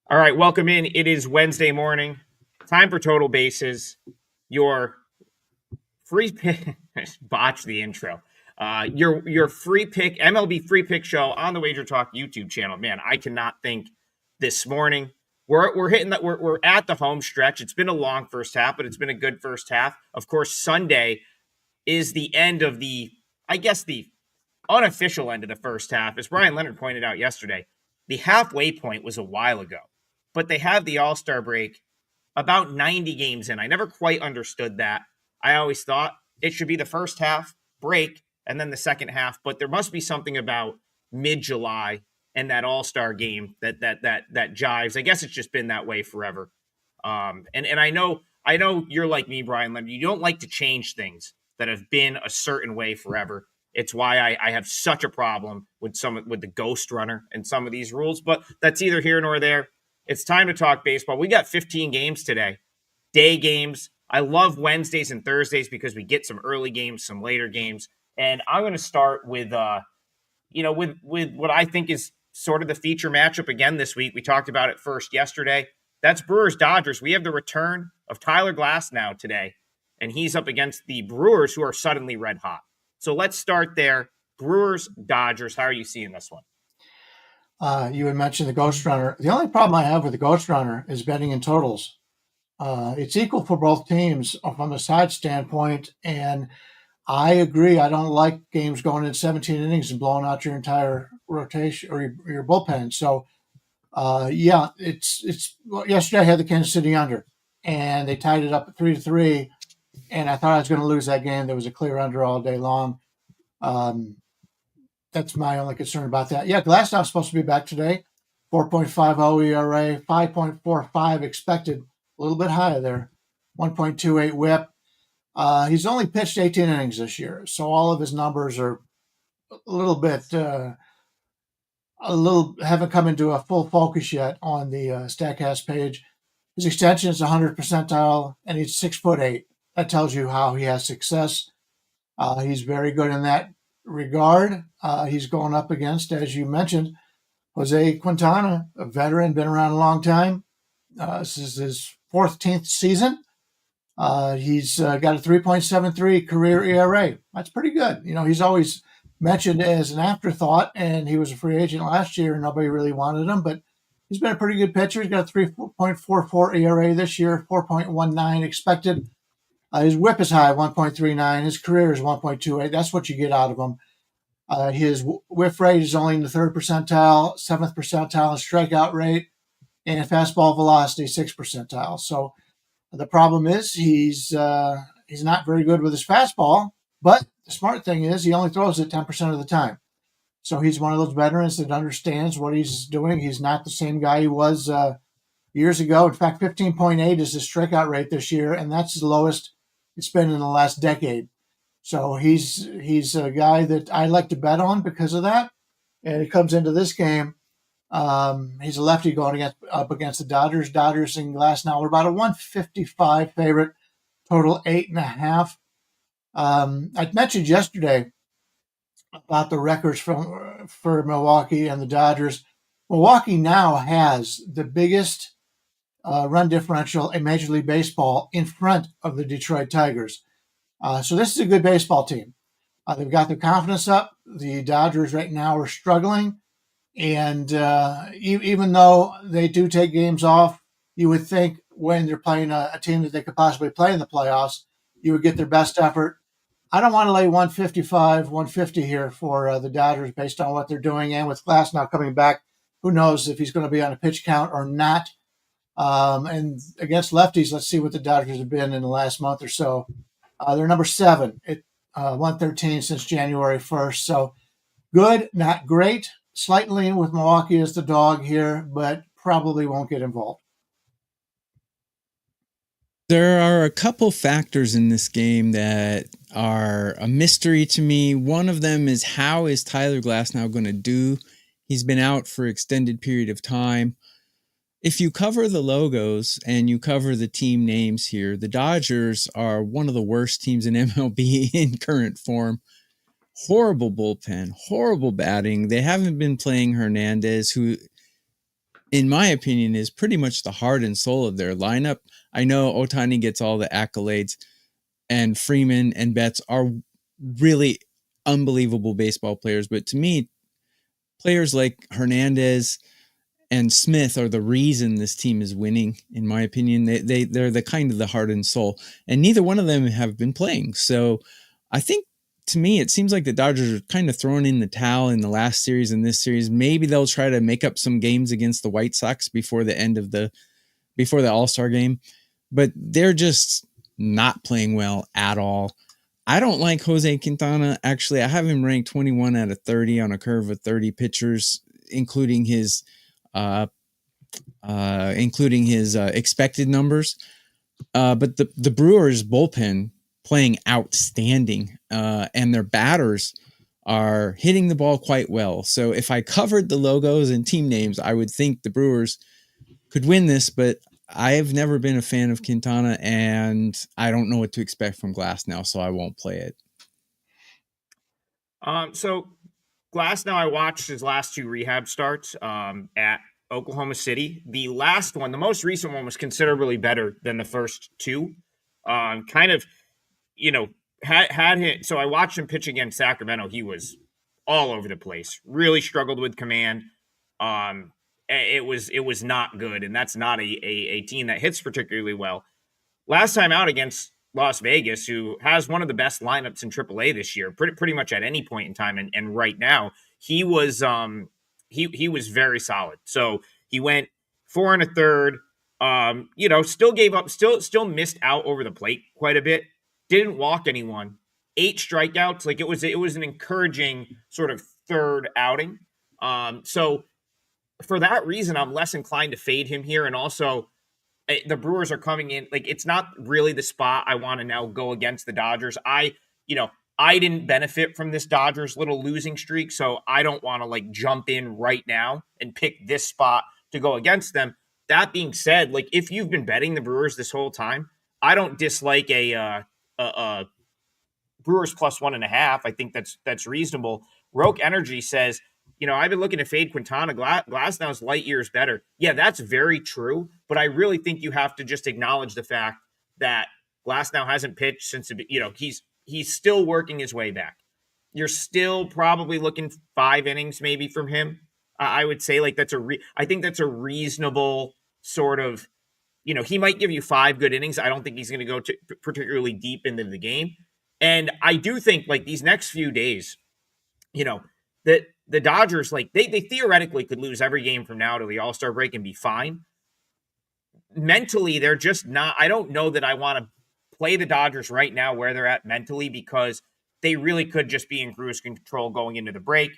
All right, welcome in. It is Wednesday morning. Time for Total Bases. Your free pick. Botch the intro. Your free pick MLB free pick show on the WagerTalk YouTube channel. Man, I cannot think this morning. We're hitting that. We're at the home stretch. It's been a long first half, but it's been a good first half. Of course, Sunday is the end of the unofficial end of the first half. As Brian Leonard pointed out yesterday, the halfway point was a while ago, but they have the All-Star break about 90 games in. I never quite understood that. I always thought it should be the first half break and then the second half, but there must be something about mid-July and that All-Star game that jives. I guess it's just been that way forever. And I know you're like me, Brian Leonard. You don't like to change things that have been a certain way forever. It's why I have such a problem with the ghost runner and some of these rules, but that's either here nor there. It's time to talk baseball. We got 15 games today, day games. I love Wednesdays and Thursdays because we get some early games, some later games. And I'm going to start with what I think is sort of the feature matchup again this week. We talked about it first yesterday. That's Brewers-Dodgers. We have the return of Tyler Glasnow today, and he's up against the Brewers, who are suddenly red hot. So let's start there. Brewers-Dodgers, how are you seeing this one? You had mentioned the Ghost Runner. The only problem I have with the Ghost Runner is betting in totals. It's equal for both teams from a side standpoint, and I agree. I don't like games going in 17 innings and blowing out your entire rotation or your bullpen. So, yesterday I had the Kansas City under, and they tied it up at 3-3, and I thought I was going to lose that game. There was a clear under all day long. That's my only concern about that. Yeah, Glasnow's supposed to be back today. 4.50 ERA, 5.45 expected, a little bit higher there. 1.28 WHIP. He's only pitched 18 innings this year, so all of his numbers are haven't come into a full focus yet on the Statcast page. His extension is 100 percentile, and he's 6'8". That tells you how he has success. He's very good in that regard. He's going up against, as you mentioned, Jose Quintana, a veteran, been around a long time. This is his 14th season. He's got a 3.73 career ERA. That's pretty good. He's always mentioned as an afterthought, and he was a free agent last year, and nobody really wanted him, but he's been a pretty good pitcher. He's got a 3.44 ERA this year, 4.19 expected. His WHIP is high, 1.39. His career is 1.28. That's what you get out of him. His whiff rate is only in the 3rd percentile, 7th percentile in strikeout rate, and fastball velocity, 6th percentile. So the problem is he's not very good with his fastball, but the smart thing is he only throws it 10% of the time. So he's one of those veterans that understands what he's doing. He's not the same guy he was years ago. In fact, 15.8 is his strikeout rate this year, and that's the lowest it's been in the last decade. So he's a guy that I like to bet on because of that. And he comes into this game. He's a lefty going up against the Dodgers. Dodgers and Glasnow are about a 155 favorite, total 8.5. I mentioned yesterday about the records for Milwaukee and the Dodgers. Milwaukee now has the biggest run differential in Major League Baseball in front of the Detroit Tigers. So this is a good baseball team. They've got their confidence up. The Dodgers right now are struggling. And even though they do take games off, you would think when they're playing a team that they could possibly play in the playoffs, you would get their best effort. I don't want to lay 155, 150 here for the Dodgers based on what they're doing. And with Glasnow coming back, who knows if he's going to be on a pitch count or not. And against lefties, let's see what the Dodgers have been in the last month or so. They're number 7 at 113 since January 1st. So good, not great. Slight lean with Milwaukee as the dog here, but probably won't get involved. There are a couple factors in this game that are a mystery to me. One of them is, how is Tyler Glasnow going to do? He's been out for an extended period of time. If you cover the logos and you cover the team names here, the Dodgers are one of the worst teams in MLB in current form. Horrible bullpen, horrible batting. They haven't been playing Hernandez, who in my opinion, is pretty much the heart and soul of their lineup. I know Ohtani gets all the accolades, and Freeman and Betts are really unbelievable baseball players. But to me, players like Hernandez and Smith are the reason this team is winning, in my opinion. They're the kind of the heart and soul, and neither one of them have been playing. So I think, to me, it seems like the Dodgers are kind of throwing in the towel in the last series and this series. Maybe they'll try to make up some games against the White Sox before the All-Star game, but they're just not playing well at all. I don't like Jose Quintana. Actually, I have him ranked 21 out of 30 on a curve of 30 pitchers, including his expected numbers. But the Brewers bullpen playing outstanding, and their batters are hitting the ball quite well. So if I covered the logos and team names, I would think the Brewers could win this, but I have never been a fan of Quintana, and I don't know what to expect from Glass now, so I won't play it. So Glass, now I watched his last two rehab starts at Oklahoma City. The last one, the most recent one, was considerably better than the first two. Kind of, had him. So I watched him pitch against Sacramento. He was all over the place. Really struggled with command. It was not good, and that's not a team that hits particularly well. Last time out against Las Vegas, who has one of the best lineups in AAA this year, pretty much at any point in time, and right now he was he was very solid. So he went 4 1/3. Still gave up, still missed out over the plate quite a bit. Didn't walk anyone. 8 strikeouts. Like it was an encouraging sort of third outing. So for that reason, I'm less inclined to fade him here. And also, the Brewers are coming in. Like, it's not really the spot I want to now go against the Dodgers. I didn't benefit from this Dodgers little losing streak, so I don't want to jump in right now and pick this spot to go against them. That being said, if you've been betting the Brewers this whole time, I don't dislike a Brewers plus 1.5. I think that's reasonable. Roke Energy says, I've been looking to fade Quintana. Glasnow's light years better. Yeah, that's very true. But I really think you have to just acknowledge the fact that Glasnow hasn't pitched since, he's still working his way back. You're still probably looking 5 innings maybe from him. I would say I think that's a reasonable sort of, he might give you 5 good innings. I don't think he's going to go particularly deep into the game. And I do think these next few days, that the Dodgers, they theoretically could lose every game from now to the All-Star break and be fine. Mentally, they're just not. I don't know that I want to play the Dodgers right now where they're at mentally, because they really could just be in cruise control going into the break.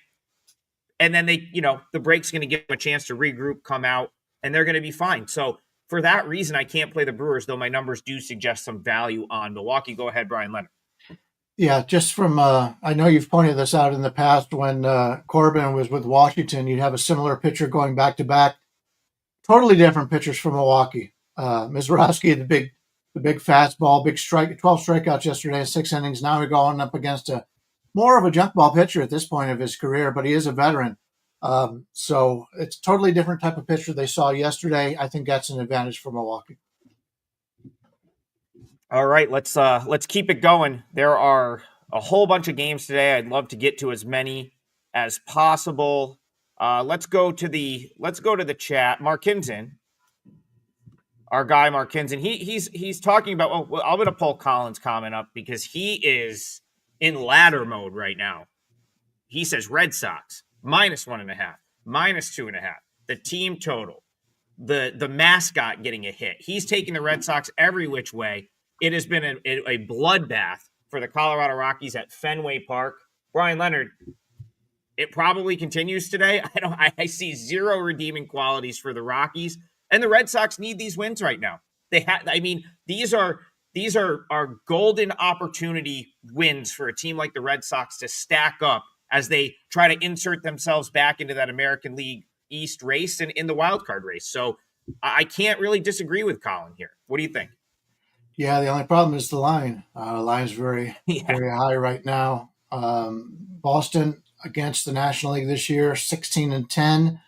And then the break's going to give them a chance to regroup, come out, and they're going to be fine. So for that reason, I can't play the Brewers, though my numbers do suggest some value on Milwaukee. Go ahead, Bryan Leonard. Yeah, just from, I know you've pointed this out in the past when Corbin was with Washington, you'd have a similar pitcher going back to back. Totally different pitchers from Milwaukee. Mizrachi, the big fastball, big strike, 12 strikeouts yesterday, 6 innings. Now we're going up against more of a junk ball pitcher at this point of his career, but he is a veteran. So it's totally different type of pitcher they saw yesterday. I think that's an advantage for Milwaukee. All right, let's keep it going. There are a whole bunch of games today. I'd love to get to as many as possible. Let's go to the chat. Mark Kinson, our guy Mark Kinson, he's talking about. Well, I'm going to pull Colin's comment up because he is in ladder mode right now. He says Red Sox -1.5, -2.5. The team total, the mascot getting a hit. He's taking the Red Sox every which way. It has been a bloodbath for the Colorado Rockies at Fenway Park. Bryan Leonard, it probably continues today. I see zero redeeming qualities for the Rockies, and the Red Sox need these wins right now. These are golden opportunity wins for a team like the Red Sox to stack up as they try to insert themselves back into that American League East race and in the wild card race. So I can't really disagree with Colin here. What do you think? Yeah, the only problem is the line. Line's very high right now. Boston against the National League this year, 16-10.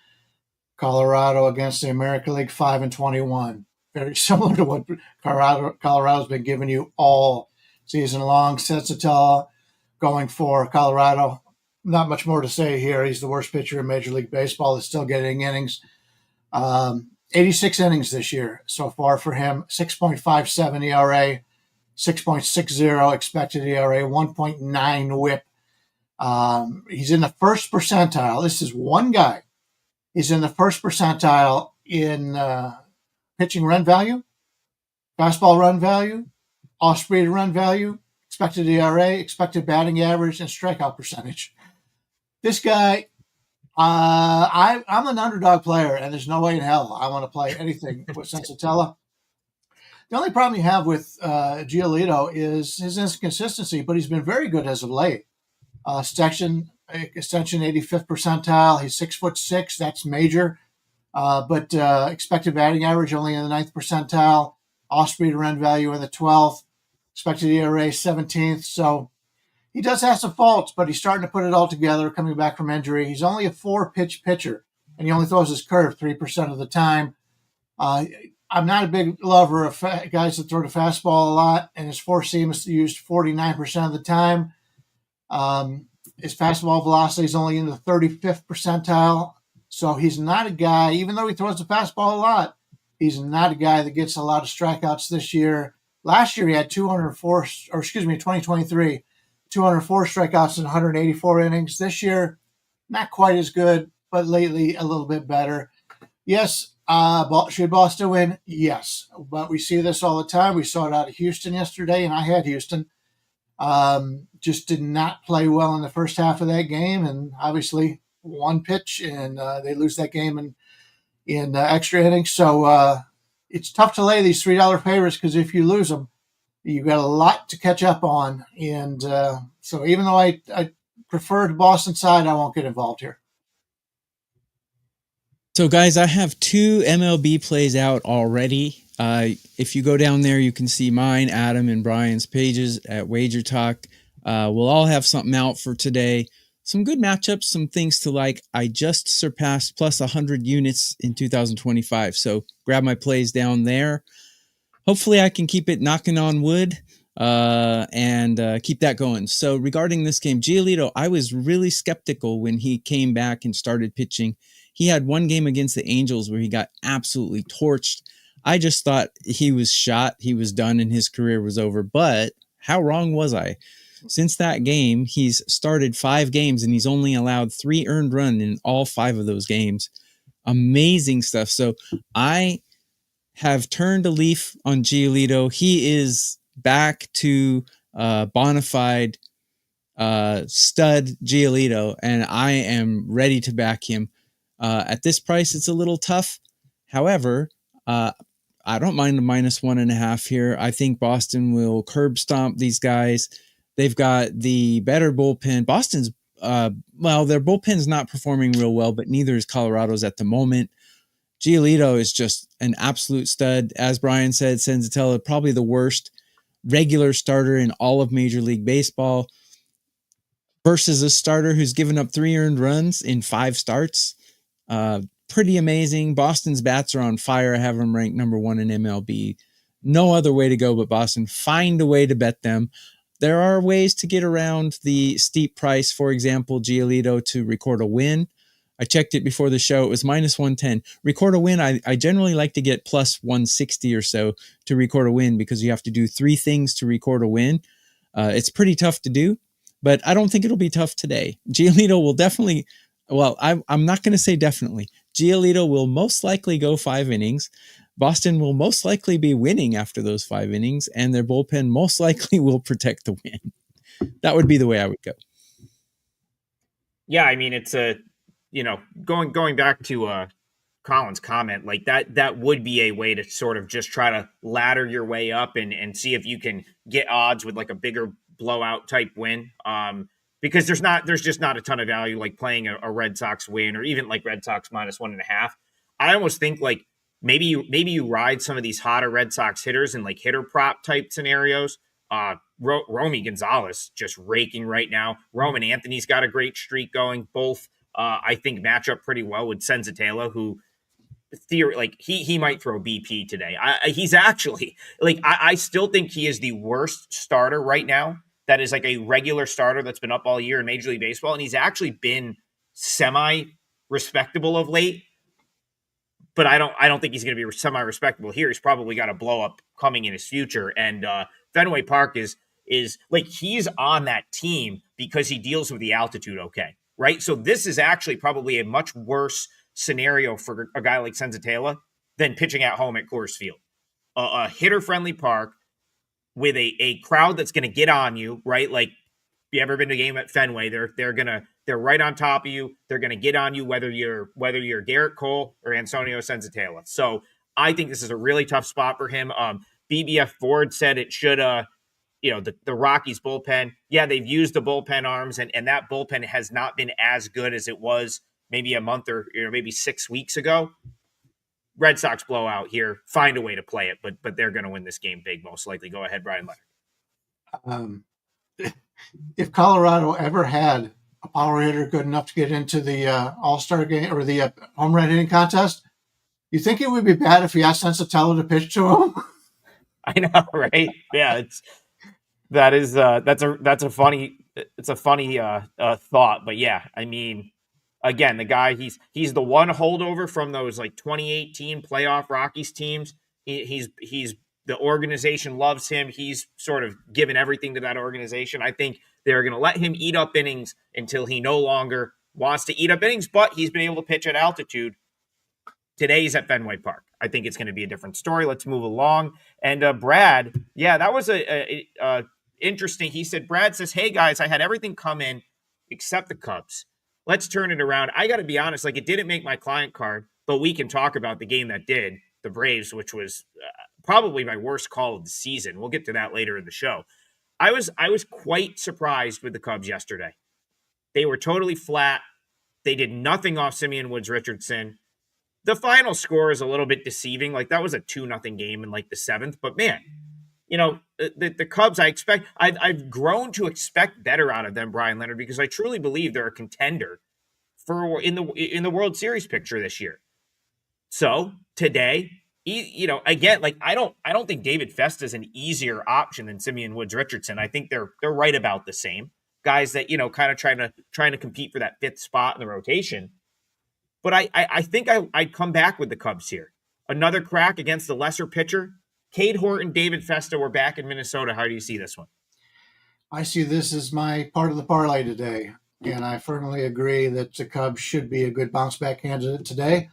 Colorado against the American League 5-21. Very similar to what Colorado's been giving you all season long. Sensatella going for Colorado. Not much more to say here. He's the worst pitcher in Major League Baseball. Is still getting innings. 86 innings this year so far for him. 6.57 ERA, 6.60 expected ERA, 1.9 WHIP. He's in the first percentile. This is one guy. He's in the first percentile in pitching run value, fastball run value, off-speed run value, expected ERA, expected batting average, and strikeout percentage. This guy, I'm an underdog player, and there's no way in hell I want to play anything with Sensatella. The only problem you have with Giolito is his inconsistency, but he's been very good as of late. Extension 85th percentile. He's 6'6". That's major. But expected batting average only in the 9th percentile. Off-speed run value in the 12th. Expected ERA 17th. So he does have some faults, but he's starting to put it all together coming back from injury. He's only a 4-pitch pitcher, and he only throws his curve 3% of the time. I'm not a big lover of guys that throw the fastball a lot, and his four-seam is used 49% of the time. His fastball velocity is only in the 35th percentile. So he's not a guy, even though he throws the fastball a lot, he's not a guy that gets a lot of strikeouts this year. Last year he had 2023, 204 strikeouts in 184 innings. This year, not quite as good, but lately a little bit better. Yes, should Boston win? Yes. But we see this all the time. We saw it out of Houston yesterday, and I had Houston. Just did not play well in the first half of that game, and obviously one pitch, and they lose that game in extra innings. So it's tough to lay these $3 favorites because if you lose them, you've got a lot to catch up on. And so even though I prefer the Boston side, I won't get involved here. So, guys, I have 2 MLB plays out already. If you go down there, you can see mine, Adam, and Bryan's pages at WagerTalk. We'll all have something out for today. Some good matchups, some things to like. I just surpassed plus 100 units in 2025, so grab my plays down there. Hopefully, I can keep it knocking on wood and keep that going. So regarding this game, Giolito, I was really skeptical when he came back and started pitching. He had one game against the Angels where he got absolutely torched. I just thought he was shot, he was done, and his career was over. But how wrong was I? Since that game, he's started 5 games and he's only allowed 3 earned runs in all 5 of those games. Amazing stuff. So I have turned a leaf on Giolito. He is back to bona fide stud Giolito, and I am ready to back him. At this price, it's a little tough. However, I don't mind a -1.5 here. I think Boston will curb stomp these guys. They've got the better bullpen. Boston's, their bullpen's not performing real well, but neither is Colorado's at the moment. Giolito is just an absolute stud. As Bryan said, Sensatella, probably the worst regular starter in all of Major League Baseball versus a starter who's given up 3 earned runs in 5 starts. Pretty amazing. Boston's bats are on fire. I have them ranked number 1 in MLB. No other way to go but Boston. Find a way to bet them. There are ways to get around the steep price. For example, Giolito to record a win. I checked it before the show. It was -110. Record a win, I generally like to get plus 160 or so to record a win because you have to do 3 things to record a win. It's pretty tough to do, but I don't think it'll be tough today. Giolito will definitely, I'm not going to say definitely. Giolito will most likely go 5 innings. Boston will most likely be winning after those 5 innings, and their bullpen most likely will protect the win. That would be the way I would go. Yeah, I mean, it's going back to Colin's comment, like that would be a way to sort of just try to ladder your way up and see if you can get odds with like a bigger blowout type win. Because there's just not a ton of value like playing a Red Sox win or even like Red Sox -1.5. I almost think like maybe you ride some of these hotter Red Sox hitters in like hitter prop type scenarios. Romy Gonzalez just raking right now. Roman Anthony's got a great streak going. Both I think match up pretty well with Sensatella, who theory, like he might throw BP today. He's actually like I still think he is the worst starter right now. That is like a regular starter that's been up all year in Major League Baseball, and he's actually been semi respectable of late. But I don't think he's going to be semi respectable here. He's probably got a blow up coming in his future, and Fenway Park is like he's on that team because he deals with the altitude okay, right? So this is actually probably a much worse scenario for a guy like Senzatela than pitching at home at Coors Field. A hitter-friendly park with a crowd that's going to get on you, right? Like, if you ever been to a game at Fenway, they're right on top of you. They're gonna get on you whether you're Garrett Cole or Antonio Senzatela. So I think this is a really tough spot for him. BBF Ford said it should the Rockies bullpen. Yeah, they've used the bullpen arms, and that bullpen has not been as good as it was maybe a month or maybe 6 weeks ago. Red Sox blowout here. Find a way to play it, but they're going to win this game big, most likely. Go ahead, Bryan Leonard. If Colorado ever had a power hitter good enough to get into the All-Star game or the home run hitting contest, you think it would be bad if he asked Senzatela to pitch to him? I know, right? Yeah, that's a funny thought, but yeah, I mean, again, the guy he's the one holdover from those like 2018 playoff Rockies teams. He's the organization loves him. He's sort of given everything to that organization. I think they're going to let him eat up innings until he no longer wants to eat up innings, but he's been able to pitch at altitude. Today he's at Fenway Park. I think it's going to be a different story. Let's move along. And Brad, yeah, that was a interesting. He said, Brad says, hey guys, I had everything come in except the Cubs. Let's turn it around. I got to be honest, like it didn't make my client card, but we can talk about the game that did, the Braves, which was probably my worst call of the season. We'll get to that later in the show. I was quite surprised with the Cubs yesterday. They were totally flat. They did nothing off Simeon Woods Richardson. The final score is a little bit deceiving. Like that was a 2-0 game in like the 7th, but man, the Cubs, I've grown to expect better out of them, Bryan Leonard, because I truly believe they're a contender for in the World Series picture this year. So today, again, like I don't think David Festa is an easier option than Simeon Woods Richardson. I think they're right about the same guys that kind of trying to compete for that 5th spot in the rotation. But I think I'd come back with the Cubs here. Another crack against the lesser pitcher. Cade Horton, David Festa, we're back in Minnesota. How do you see this one? I see this as my part of the parlay today, and I firmly agree that the Cubs should be a good bounce-back candidate today.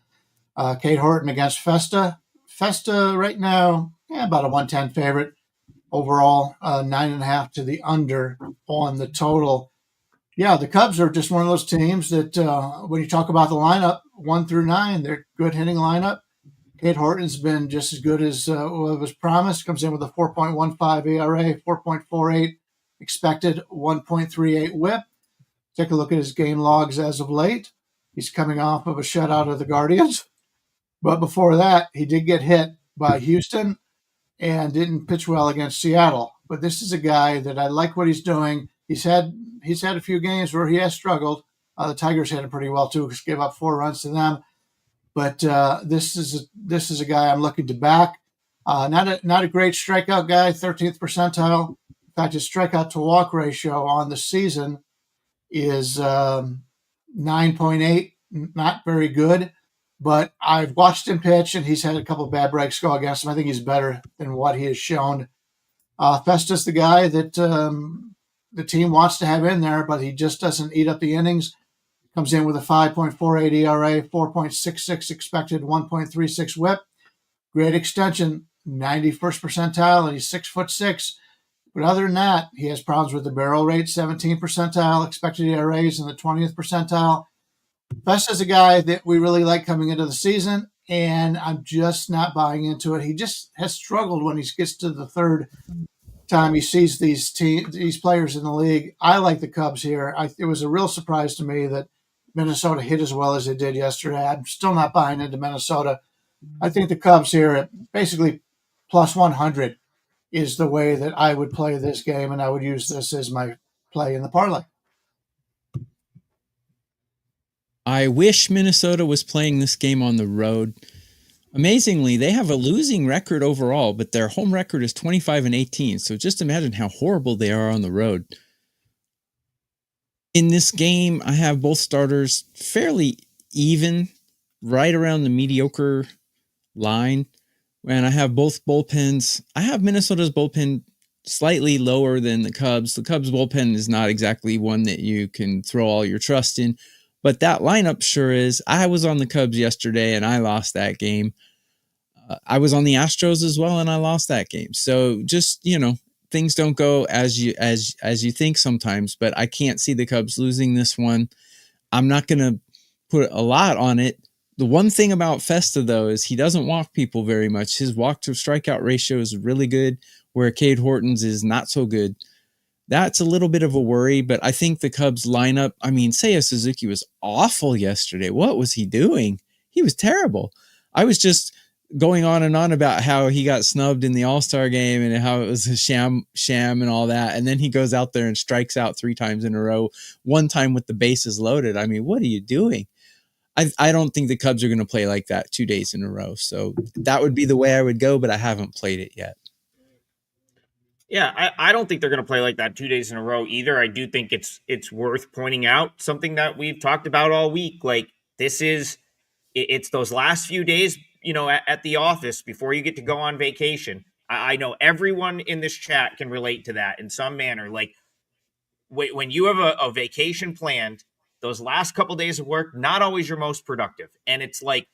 Cade Horton against Festa. Festa right now, about a 110 favorite. Overall, 9.5 to the under on the total. Yeah, the Cubs are just one of those teams that when you talk about the lineup, 1 through 9, they're good hitting lineup. Cade Horton's been just as good as what was promised. Comes in with a 4.15 ERA, 4.48 expected, 1.38 WHIP. Take a look at his game logs as of late. He's coming off of a shutout of the Guardians. But before that, he did get hit by Houston and didn't pitch well against Seattle. But this is a guy that I like what he's doing. He's had a few games where he has struggled. The Tigers hit him pretty well too, because gave up 4 runs to them. But this is a guy I'm looking to back. Not a great strikeout guy, 13th percentile. In fact, his strikeout to walk ratio on the season is 9.8, not very good. But I've watched him pitch, and he's had a couple of bad breaks go against him. I think he's better than what he has shown. Festa's the guy that the team wants to have in there, but he just doesn't eat up the innings. Comes in with a 5.48 ERA, 4.66 expected, 1.36 WHIP. Great extension, 91st percentile, and he's 6'6". But other than that, he has problems with the barrel rate, 17th percentile, expected ERAs in the 20th percentile. Festa's a guy that we really like coming into the season, and I'm just not buying into it. He just has struggled when he gets to the third time he sees these players in the league. I like the Cubs here. It was a real surprise to me that Minnesota hit as well as it did yesterday. I'm still not buying into Minnesota. I think the Cubs here at basically plus 100 is the way that I would play this game, and I would use this as my play in the parlay. I wish Minnesota was playing this game on the road. Amazingly, they have a losing record overall, but their home record is 25-18. So just imagine how horrible they are on the road. In this game, I have both starters fairly even, right around the mediocre line. And I have both bullpens. I have Minnesota's bullpen slightly lower than the Cubs. The Cubs bullpen is not exactly one that you can throw all your trust in, but that lineup sure is. I was on the Cubs yesterday and I lost that game. I was on the Astros as well and I lost that game. So just, things don't go as you think sometimes, but I can't see the Cubs losing this one. I'm not going to put a lot on it. The one thing about Festa, though, is he doesn't walk people very much. His walk to strikeout ratio is really good, where Cade Horton's is not so good. That's a little bit of a worry, but I think the Cubs lineup, Seiya Suzuki was awful yesterday. What was he doing? He was terrible. I was just going on and on about how he got snubbed in the All-Star game and how it was a sham and all that. And then he goes out there and strikes out 3 times in a row, one time with the bases loaded. What are you doing? I don't think the Cubs are going to play like that 2 days in a row. So that would be the way I would go, but I haven't played it yet. Yeah, I don't think they're going to play like that 2 days in a row either. I do think it's worth pointing out something that we've talked about all week. Like, it's those last few days, at the office before you get to go on vacation. I know everyone in this chat can relate to that in some manner. Like, when you have a vacation planned, those last couple days of work, not always your most productive. And it's like,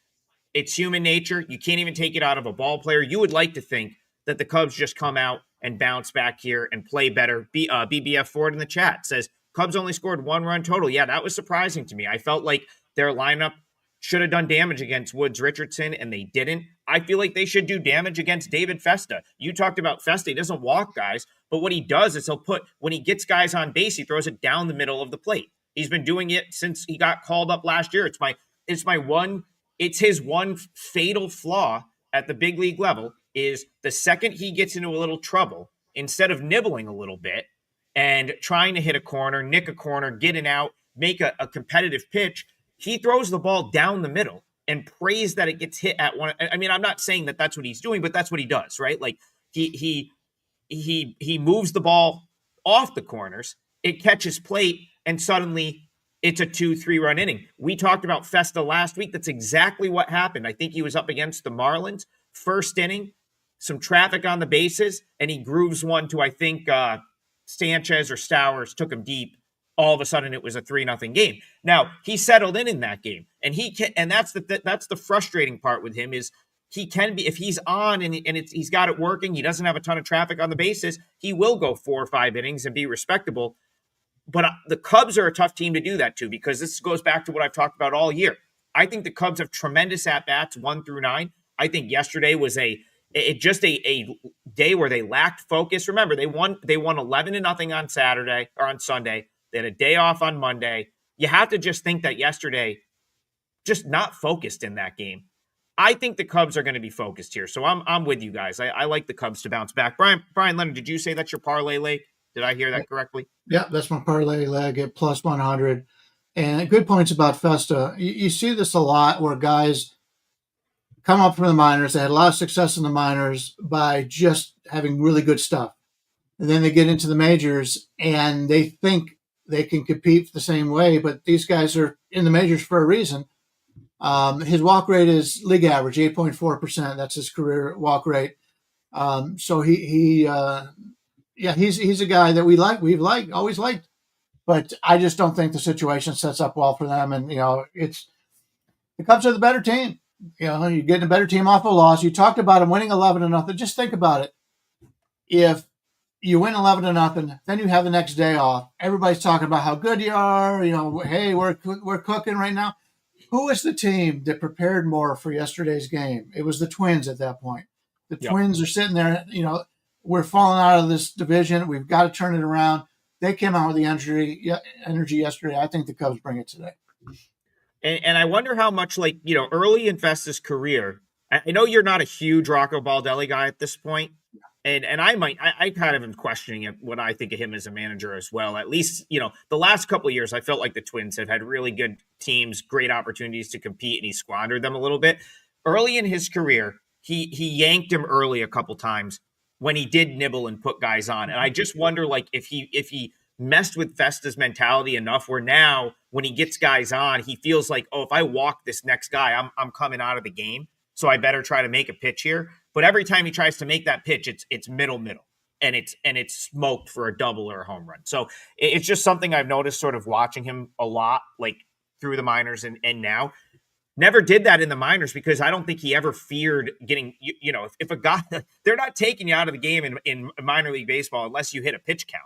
it's human nature. You can't even take it out of a ball player. You would like to think that the Cubs just come out and bounce back here and play better. BBF Ford in the chat says, Cubs only scored 1 run total. Yeah, that was surprising to me. I felt like their lineup should have done damage against Woods Richardson, and they didn't. I feel like they should do damage against David Festa. You talked about Festa. He doesn't walk guys, but what he does is when he gets guys on base, he throws it down the middle of the plate. He's been doing it since he got called up last year. It's his one fatal flaw at the big league level is the second he gets into a little trouble, instead of nibbling a little bit and trying to hit a corner, nick a corner, get an out, make a competitive pitch, he throws the ball down the middle and prays that it gets hit at one. I'm not saying that that's what he's doing, but that's what he does, right? Like he moves the ball off the corners, it catches plate, and suddenly it's a 2-3 run inning. We talked about Festa last week. That's exactly what happened. I think he was up against the Marlins, first inning, some traffic on the bases, and he grooves one to, I think, Sanchez or Stowers, took him deep. All of a sudden, it was a 3-0 game. Now, he settled in that game, and that's the frustrating part with him is he can be, if he's on and he's got it working, he doesn't have a ton of traffic on the bases, he will go 4 or 5 innings and be respectable. But the Cubs are a tough team to do that to, because this goes back to what I've talked about all year. I think the Cubs have tremendous at-bats 1 through 9. I think yesterday was a day where they lacked focus. Remember, they won 11-0 on Saturday or on Sunday. They had a day off on Monday. You have to just think that yesterday, just not focused in that game. I think the Cubs are going to be focused here. So I'm with you guys. I like the Cubs to bounce back. Bryan Leonard, did you say that's your parlay leg? Did I hear that correctly? Yeah, that's my parlay leg at plus 100. And good points about Festa. You see this a lot where guys come up from the minors. They had a lot of success in the minors by just having really good stuff. And then they get into the majors and they think they can compete the same way, but these guys are in the majors for a reason. His walk rate is league average, 8.4%. That's his career walk rate. So he's a guy that we've always liked, but I just don't think the situation sets up well for them. And, it's the Cubs are the better team. You're getting a better team off a loss. You talked about them winning 11-0. Just think about it. If you win 11-0, then you have the next day off. Everybody's talking about how good you are. Hey, we're cooking right now. Who was the team that prepared more for yesterday's game? It was the Twins at that point. The Twins are sitting there, we're falling out of this division. We've got to turn it around. They came out with the energy yesterday. I think the Cubs bring it today. And I wonder how much, early in Festa's career, I know you're not a huge Rocco Baldelli guy at this point, and I kind of am questioning what I think of him as a manager as well. At least, the last couple of years, I felt like the Twins have had really good teams, great opportunities to compete, and he squandered them a little bit. early in his career, he yanked him early a couple times when he did nibble and put guys on. And I just wonder, like, if he messed with Festa's mentality enough where now when he gets guys on, he feels like, oh, if I walk this next guy, I'm coming out of the game. So I better try to make a pitch here. But every time he tries to make that pitch, it's middle, and it's smoked for a double or a home run. So it's just something I've noticed sort of watching him a lot, like through the minors and now. Never did that in the minors because I don't think he ever feared getting, if a guy, they're not taking you out of the game in minor league baseball unless you hit a pitch count.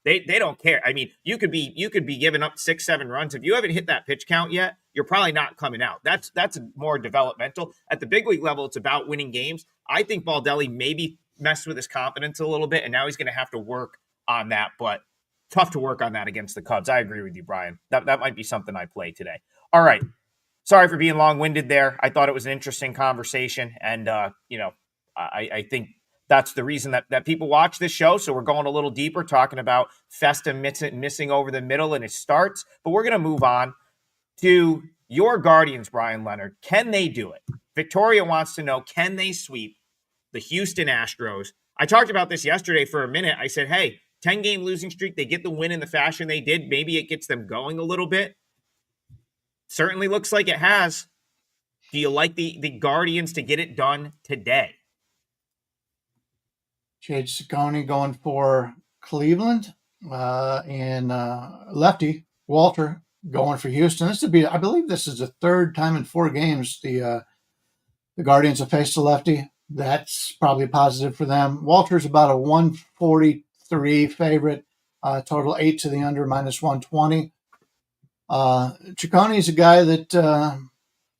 They don't care. I mean, you could be giving up 6-7 runs. If you haven't hit that pitch count yet, you're probably not coming out. That's more developmental. At the big league level, it's about winning games. I think Baldelli maybe messed with his confidence a little bit, and now he's going to have to work on that. But tough to work on that against the Cubs. I agree with you, Brian. That might be something I play today. All right. Sorry for being long-winded there. I thought it was an interesting conversation, and I think that's the reason that people watch this show. So we're going a little deeper, talking about Festa missing over the middle in his starts. But we're going to move on to your Guardians, Brian Leonard. Can they do it? Victoria wants to know, can they sweep the Houston Astros? I talked about this yesterday for a minute. I said, hey, 10-game losing streak, they get the win in the fashion they did. Maybe it gets them going a little bit. Certainly looks like it has. Do you like the Guardians to get it done today? Jade Ciccone going for Cleveland, and lefty Walter going for Houston. This would be, I believe, this is the third time in 4 games the Guardians have faced a lefty. That's probably positive for them. Walter's about a 143 favorite, total 8 to the under, minus 120. Ciccone is a guy that a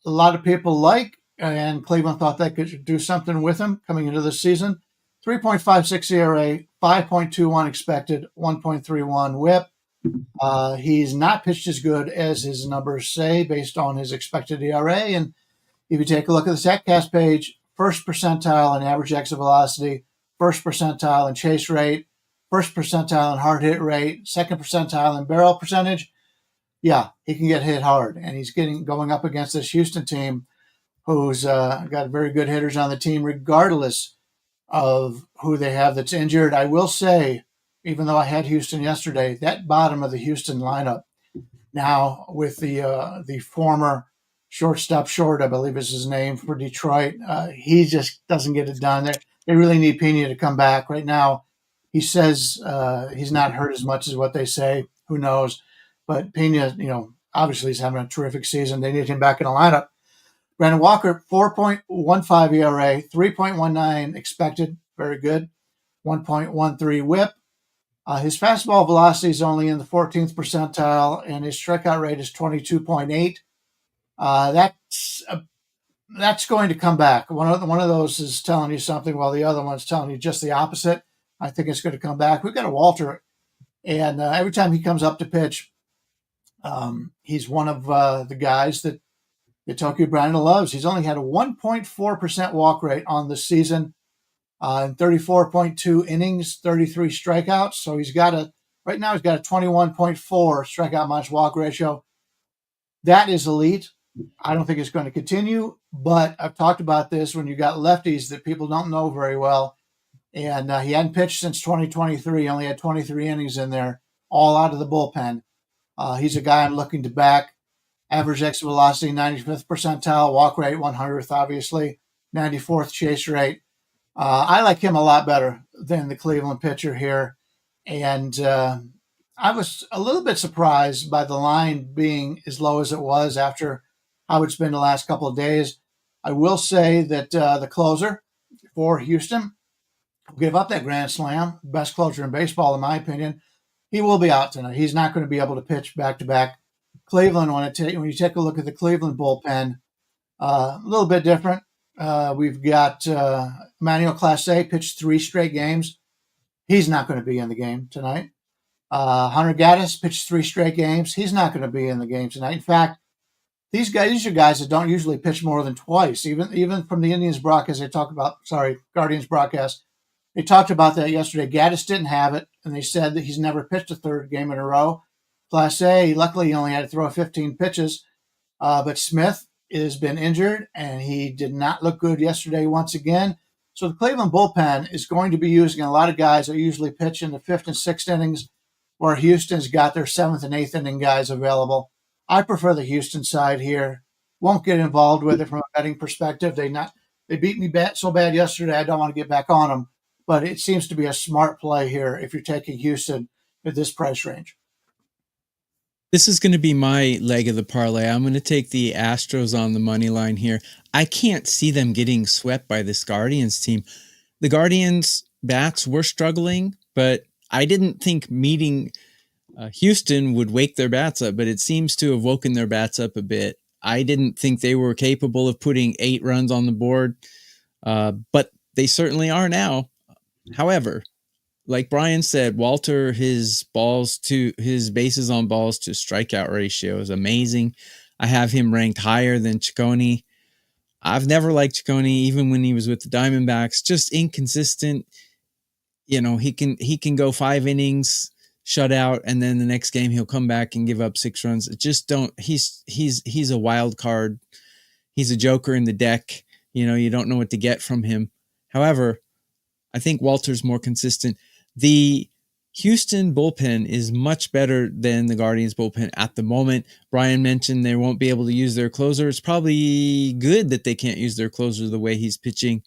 lot of people like, and Cleveland thought they could do something with him coming into the season. 3.56 ERA, 5.21 expected, 1.31 whip. He's not pitched as good as his numbers say based on his expected ERA. And if you take a look at the StatCast page, first percentile in average exit velocity, first percentile in chase rate, first percentile in hard hit rate, second percentile in barrel percentage. Yeah, he can get hit hard, and he's going up against this Houston team who's got very good hitters on the team, regardless of who they have that's injured. I will say, even though I had Houston yesterday, that bottom of the Houston lineup now with the former shortstop Short, I believe is his name, for Detroit, he just doesn't get it done. They really need Pena to come back right now. He says he's not hurt as much as what they say. Who knows? But Pena, obviously he's having a terrific season. They need him back in the lineup. Brandon Walker, 4.15 ERA, 3.19 expected, very good, 1.13 whip. His fastball velocity is only in the 14th percentile, and his strikeout rate is 22.8. That's going to come back. One of those is telling you something, while the other one's telling you just the opposite. I think it's going to come back. We've got a Walter, and every time he comes up to pitch, he's one of the guys that Tokyo Brandon loves. He's only had a 1.4% walk rate on the season, in 34.2 innings, 33 strikeouts. So right now he's got a 21.4 strikeout minus walk ratio. That is elite. I don't think it's going to continue, but I've talked about this when you got lefties that people don't know very well. And he hadn't pitched since 2023. He only had 23 innings in there, all out of the bullpen. He's a guy I'm looking to back. Average exit velocity, 95th percentile. Walk rate, 100th, obviously. 94th chase rate. I like him a lot better than the Cleveland pitcher here. And I was a little bit surprised by the line being as low as it was after how it's been the last couple of days. I will say that the closer for Houston will give up that grand slam. Best closer in baseball, in my opinion. He will be out tonight. He's not going to be able to pitch back-to-back. Cleveland, when you take a look at the Cleveland bullpen, a little bit different. We've got Manuel Clase pitched 3 straight games. He's not going to be in the game tonight. Hunter Gaddis pitched 3 straight games. He's not going to be in the game tonight. In fact, these are guys that don't usually pitch more than twice. Even from the Indians broadcast, Guardians broadcast, they talked about that yesterday. Gaddis didn't have it, and they said that he's never pitched a third game in a row. Clase, luckily he only had to throw 15 pitches. But Smith, has been injured, and he did not look good yesterday once again. So the Cleveland bullpen is going to be using a lot of guys that usually pitch in the fifth and sixth innings, where Houston's got their seventh and eighth inning guys available. I prefer the Houston side here. Won't get involved with it from a betting perspective. They beat me so bad yesterday, I don't want to get back on them. But it seems to be a smart play here if you're taking Houston at this price range. This is going to be my leg of the parlay. I'm going to take the Astros on the money line here. I can't see them getting swept by this Guardians team. The Guardians bats were struggling, but I didn't think meeting Houston would wake their bats up, but it seems to have woken their bats up a bit. I didn't think they were capable of putting 8 runs on the board, but they certainly are now. However, like Bryan said, Walter, his bases on balls to strikeout ratio is amazing. I have him ranked higher than Ciccone. I've never liked Ciccone, even when he was with the Diamondbacks. Just inconsistent. You know, he can go 5 innings, shut out, and then the next game he'll come back and give up 6 runs. He's a wild card. He's a joker in the deck. You know, you don't know what to get from him. However, I think Walter's more consistent. The Houston bullpen is much better than the Guardians bullpen at the moment. Bryan mentioned they won't be able to use their closer. It's probably good that they can't use their closer the way he's pitching.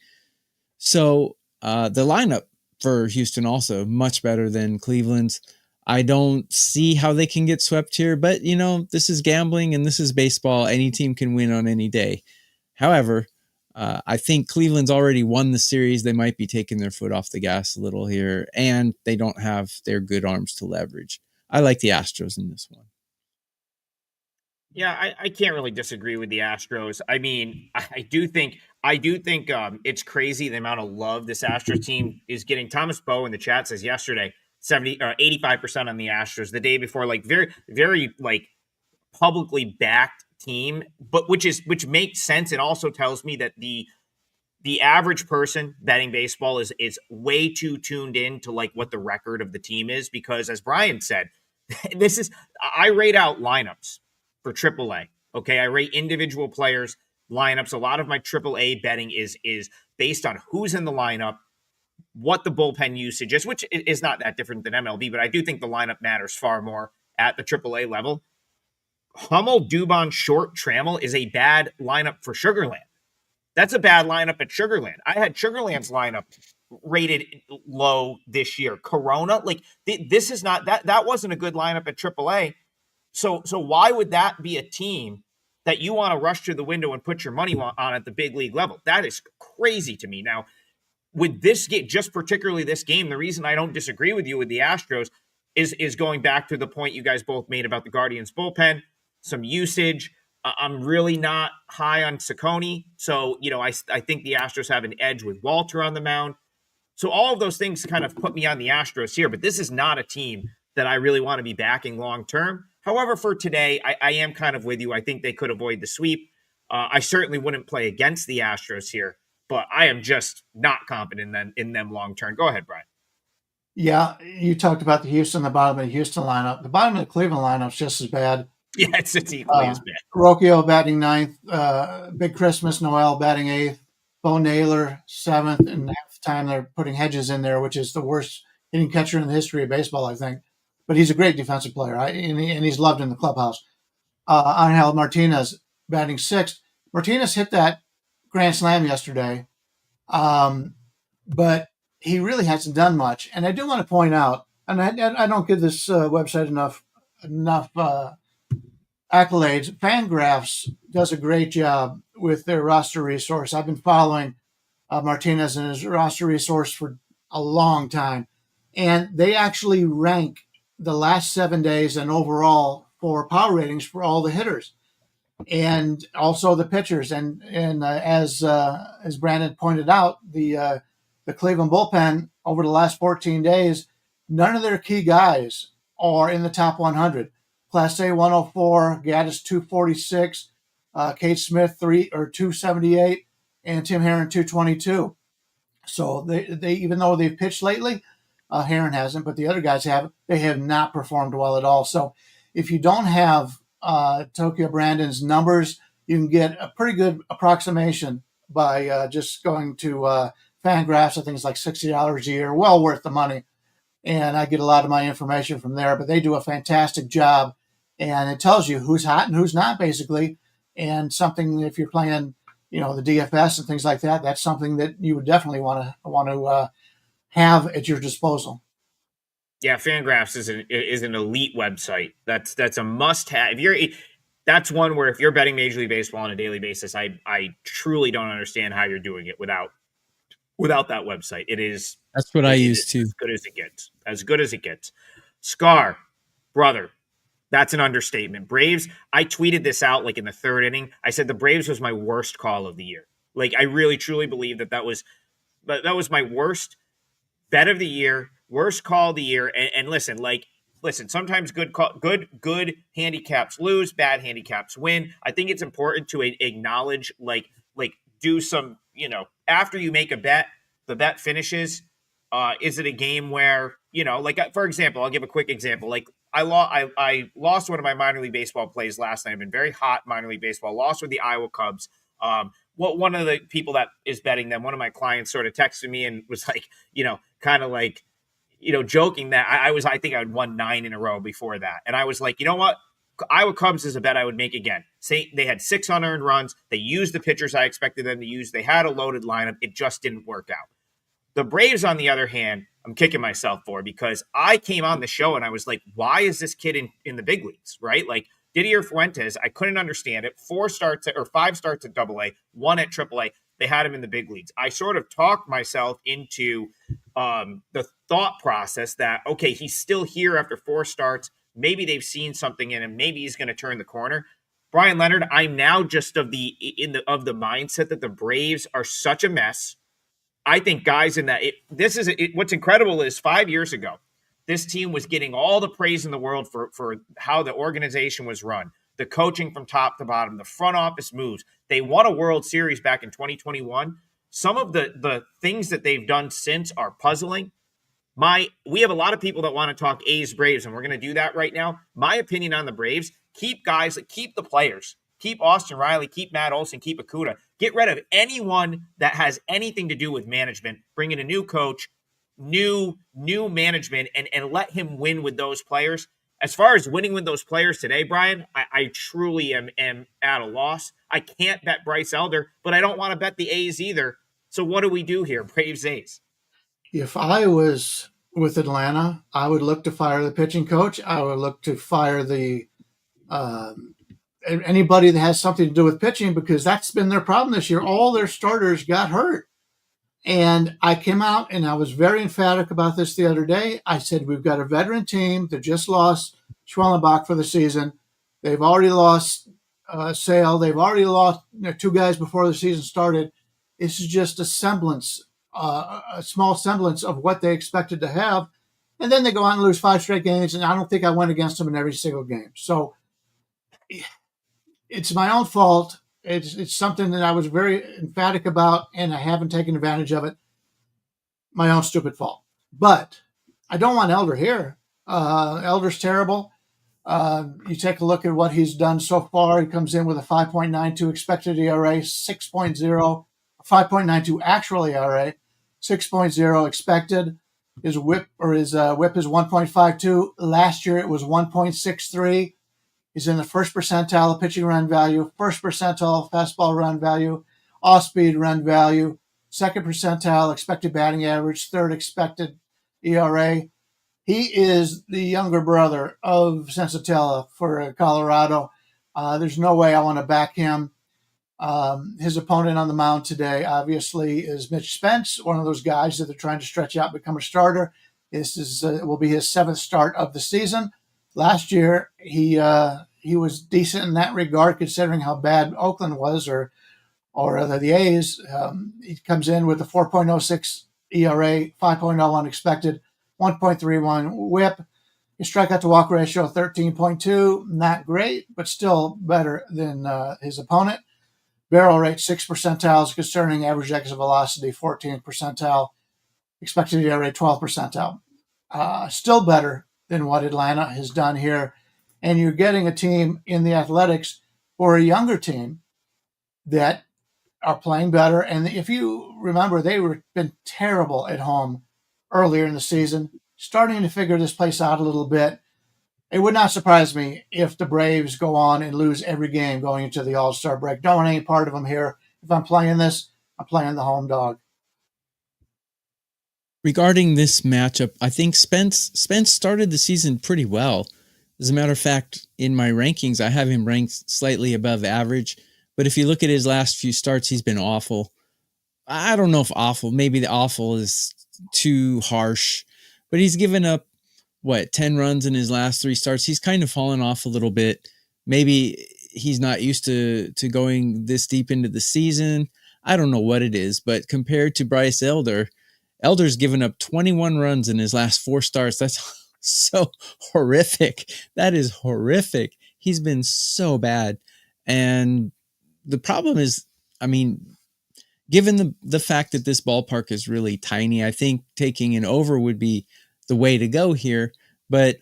So the lineup for Houston also much better than Cleveland's. I don't see how they can get swept here, but you know, this is gambling and this is baseball. Any team can win on any day. However, I think Cleveland's already won the series. They might be taking their foot off the gas a little here, and they don't have their good arms to leverage. I like the Astros in this one. Yeah, I can't really disagree with the Astros. I mean, I do think it's crazy the amount of love this Astros team is getting. Thomas Bowe in the chat says yesterday 85% on the Astros. The day before, like very, very like publicly backed team, but which makes sense and also tells me that the average person betting baseball is way too tuned in to like what the record of the team is, because as Bryan said, I rate out lineups for AAA. Okay, I rate individual players lineups. A lot of my AAA betting is based on who's in the lineup, what the bullpen usage is, which is not that different than MLB, but I do think the lineup matters far more at the AAA level. Hummel, Dubon, Short, Trammell is a bad lineup for Sugarland. That's a bad lineup at Sugarland. I had Sugarland's lineup rated low this year. Corona, like this is not that wasn't a good lineup at AAA. So why would that be a team that you want to rush to the window and put your money on at the big league level? That is crazy to me. Now, with this game, just particularly this game, the reason I don't disagree with you with the Astros is going back to the point you guys both made about the Guardians bullpen, some usage. I'm really not high on Ciccone. So, you know, I think the Astros have an edge with Walter on the mound. So all of those things kind of put me on the Astros here, but this is not a team that I really want to be backing long-term. However, for today, I am kind of with you. I think they could avoid the sweep. I certainly wouldn't play against the Astros here, but I am just not confident in them long-term. Go ahead, Bryan. Yeah, you talked about the bottom of the Houston lineup. The bottom of the Cleveland lineup is just as bad. Yeah, it's equally as bad. Rocchio batting 9th, Big Christmas, Noel batting 8th, Bo Naylor 7th, and half the time they're putting Hedges in there, which is the worst hitting catcher in the history of baseball, I think. But he's a great defensive player, and he's loved in the clubhouse. Angel Martinez batting 6th. Martinez hit that grand slam yesterday, but he really hasn't done much. And I do want to point out, and I don't give this website enough accolades. Fangraphs does a great job with their roster resource. I've been following Martinez and his roster resource for a long time, and they actually rank the last 7 days and overall for power ratings for all the hitters and also the pitchers. And as Brandon pointed out, the Cleveland bullpen over the last 14 days, none of their key guys are in the top 100. Class A 104, Gaddis 246, Kate Smith 278, and Tim Herron 222. So they even though they've pitched lately, Herron hasn't, but the other guys have. They have not performed well at all. So if you don't have Tokyo Brandon's numbers, you can get a pretty good approximation by just going to Fangraphs. I think it's like $60 a year, well worth the money. And I get a lot of my information from there, but they do a fantastic job. And it tells you who's hot and who's not, basically. And something, if you're playing, the DFS and things like that, that's something that you would definitely want to have at your disposal. Yeah, Fangraphs is an elite website. That's a must-have. That's one where if you're betting Major League Baseball on a daily basis, I truly don't understand how you're doing it without that website. That's what I use too. As good as it gets. As good as it gets. Scar, brother, that's an understatement. Braves, I tweeted this out like in the third inning. I said the Braves was my worst call of the year. Like, I really truly believe that was my worst bet of the year, worst call of the year. And listen, sometimes good handicaps lose, bad handicaps win. I think it's important to acknowledge, do some, after you make a bet, the bet finishes. Is it a game where, for example, I'll give a quick example. I lost one of my minor league baseball plays last night. I've been very hot minor league baseball. Lost with the Iowa Cubs. One of the people that is betting them, one of my clients sort of texted me and was like, joking that I think I had won 9 in a row before that. And I was like, you know what? Iowa Cubs is a bet I would make again. Say they had 6 unearned runs. They used the pitchers I expected them to use. They had a loaded lineup. It just didn't work out. The Braves, on the other hand, I'm kicking myself for, because I came on the show and I was like, why is this kid in the big leagues, right? Like Didier Fuentes, I couldn't understand it. 5 starts at AA, 1 at AAA. They had him in the big leagues. I sort of talked myself into the thought process that, okay, he's still here after 4 starts. Maybe they've seen something in him. Maybe he's going to turn the corner. Bryan Leonard, I'm now just of the mindset that the Braves are such a mess. I think guys in that what's incredible is 5 years ago, this team was getting all the praise in the world for how the organization was run, the coaching from top to bottom, the front office moves. They won a World Series back in 2021. Some of the things that they've done since are puzzling. We have a lot of people that want to talk A's Braves, and we're going to do that right now. My opinion on the Braves, keep the players. Keep Austin Riley, keep Matt Olson, keep Akuta. Get rid of anyone that has anything to do with management. Bring in a new coach, new management, and let him win with those players. As far as winning with those players today, Bryan, I truly am at a loss. I can't bet Bryce Elder, but I don't want to bet the A's either. So what do we do here, Braves A's? If I was with Atlanta, I would look to fire the pitching coach. I would look to fire the anybody that has something to do with pitching, because that's been their problem this year. All their starters got hurt. And I came out and I was very emphatic about this the other day. I said, we've got a veteran team that just lost Schwellenbach for the season. They've already lost Sale. They've already lost 2 guys before the season started. This is just a semblance, a small semblance of what they expected to have. And then they go out and lose 5 straight games. And I don't think I went against them in every single game. So it's my own fault. It's something that I was very emphatic about, and I haven't taken advantage of it. My own stupid fault. But I don't want Elder here. Elder's terrible. You take a look at what he's done so far. He comes in with a 5.92 expected ERA, 6.0, 5.92 actual ERA, 6.0 expected. His whip is 1.52. Last year it was 1.63. He's in the first percentile of pitching run value, first percentile fastball run value, off-speed run value, second percentile expected batting average, third expected ERA. He is the younger brother of Sensatella for Colorado. There's no way I want to back him. His opponent on the mound today, obviously, is Mitch Spence, one of those guys that they're trying to stretch out and become a starter. This will be his 7th start of the season. Last year, he was decent in that regard, considering how bad Oakland was, or the A's. He comes in with a 4.06 ERA, 5.01 expected, 1.31 WHIP. His strikeout to walk ratio 13.2, not great, but still better than his opponent. Barrel rate 6 percentiles, concerning average exit velocity 14th percentile, expected ERA 12th percentile. Still better than what Atlanta has done here. And you're getting a team in the Athletics, or a younger team, that are playing better. And if you remember, they were been terrible at home earlier in the season, starting to figure this place out a little bit. It would not surprise me if the Braves go on and lose every game going into the All-Star break. Don't want any part of them here. If I'm playing this, I'm playing the home dog. Regarding this matchup, I think Spence started the season pretty well. As a matter of fact, in my rankings, I have him ranked slightly above average. But if you look at his last few starts, he's been awful. I don't know if awful. Maybe the awful is too harsh. But he's given up, 10 runs in his last 3 starts. He's kind of fallen off a little bit. Maybe he's not used to going this deep into the season. I don't know what it is. But compared to Bryce Elder's given up 21 runs in his last 4 starts. That's so horrific. That is horrific. He's been so bad. And the problem is, given the fact that this ballpark is really tiny, I think taking an over would be the way to go here. But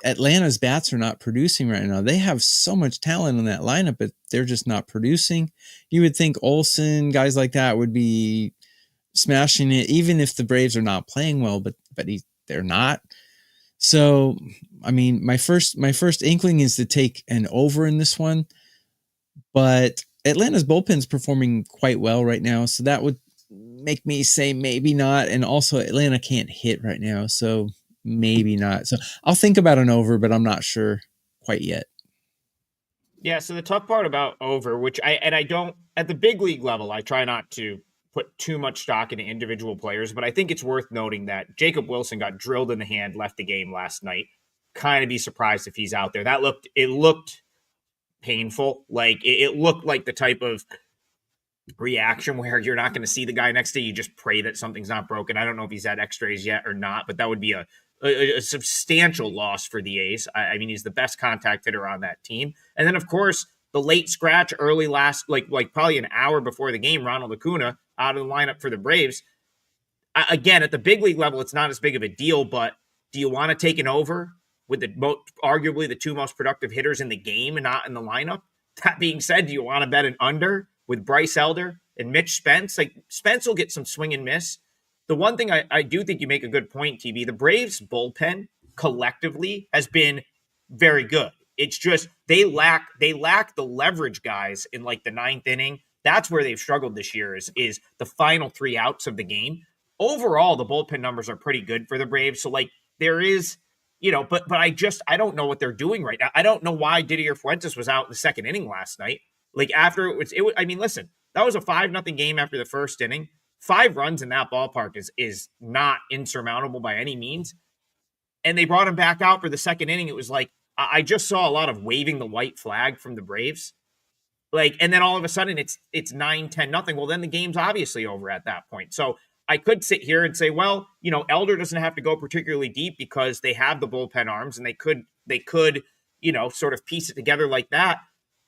Atlanta's bats are not producing right now. They have so much talent in that lineup, but they're just not producing. You would think Olsen, guys like that would be smashing it, even if the Braves are not playing well, but they're not. So, my first inkling is to take an over in this one, but Atlanta's bullpen's performing quite well right now, so that would make me say maybe not. And also, Atlanta can't hit right now, so maybe not. So I'll think about an over, but I'm not sure quite yet. Yeah, so the tough part about over, which I don't, at the big league level, I try not to put too much stock into individual players, but I think it's worth noting that Jacob Wilson got drilled in the hand, left the game last night. Kind of be surprised if he's out there. It looked painful. Like it looked like the type of reaction where you're not going to see the guy next to you, just pray that something's not broken. I don't know if he's had x-rays yet or not, but that would be a substantial loss for the A's. I mean, he's the best contact hitter on that team. And then, of course, the late scratch early last, like probably an hour before the game, Ronald Acuna out of the lineup for the Braves. Again, at the big league level, it's not as big of a deal, but do you want to take an over with arguably the 2 most productive hitters in the game and not in the lineup? That being said, do you want to bet an under with Bryce Elder and Mitch Spence? Like, Spence will get some swing and miss. The one thing I do think you make a good point, TB, the Braves bullpen collectively has been very good. It's just they lack the leverage guys in like the 9th inning. That's where they've struggled this year is the final 3 outs of the game. Overall, the bullpen numbers are pretty good for the Braves. So like there is, but I don't know what they're doing right now. I don't know why Didier Fuentes was out in the 2nd inning last night. Like after listen, that was a 5-0 game after the 1st inning. 5 runs in that ballpark is not insurmountable by any means. And they brought him back out for the 2nd inning. It was like, I just saw a lot of waving the white flag from the Braves. Like, and then all of a sudden it's 9-10-0. Well, then the game's obviously over at that point. So I could sit here and say, well, Elder doesn't have to go particularly deep because they have the bullpen arms and they could, sort of piece it together like that.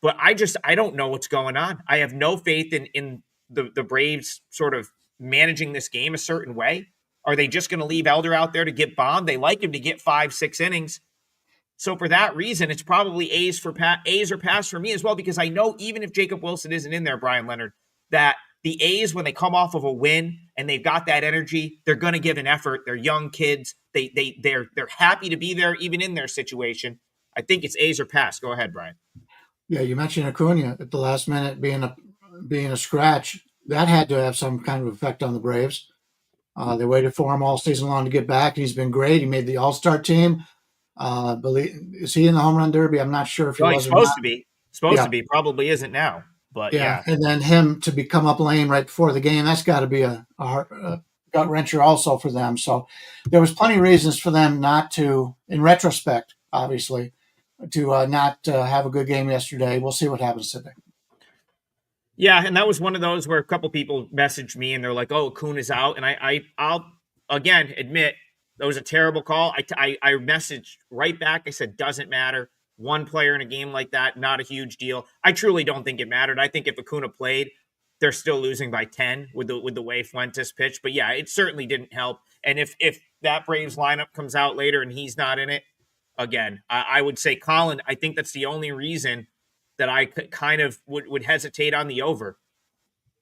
But I don't know what's going on. I have no faith in the Braves sort of managing this game a certain way. Are they just going to leave Elder out there to get bombed? They like him to get 5-6 innings. So for that reason, it's probably A's or pass for me as well, because I know even if Jacob Wilson isn't in there, Brian Leonard, that the A's, when they come off of a win and they've got that energy, they're going to give an effort. They're young kids. They're happy to be there, even in their situation. I think it's A's or pass. Go ahead, Brian. Yeah, you mentioned Acuna at the last minute being a scratch. That had to have some kind of effect on the Braves. They waited for him all season long to get back. He's been great. He made the All-Star team. Is he in the home run derby? I'm not sure if he was. He's supposed to be. To be. Probably isn't now. But yeah. And then him to come up lame right before the game, that's got to be a gut wrencher also for them. So there was plenty of reasons for them not to, in retrospect, obviously, to not have a good game yesterday. We'll see what happens today. Yeah, and that was one of those where a couple people messaged me and they're like, "Oh, Acuna's out," and I'll again admit that was a terrible call. I messaged right back. I said, "Doesn't matter. One player in a game like that, not a huge deal." I truly don't think it mattered. I think if Acuna played, they're still losing by 10 with the way Fuentes pitched. But yeah, it certainly didn't help. And if that Braves lineup comes out later and he's not in it, again, I would say Colin. I think that's the only reason that I kind of would hesitate on the over.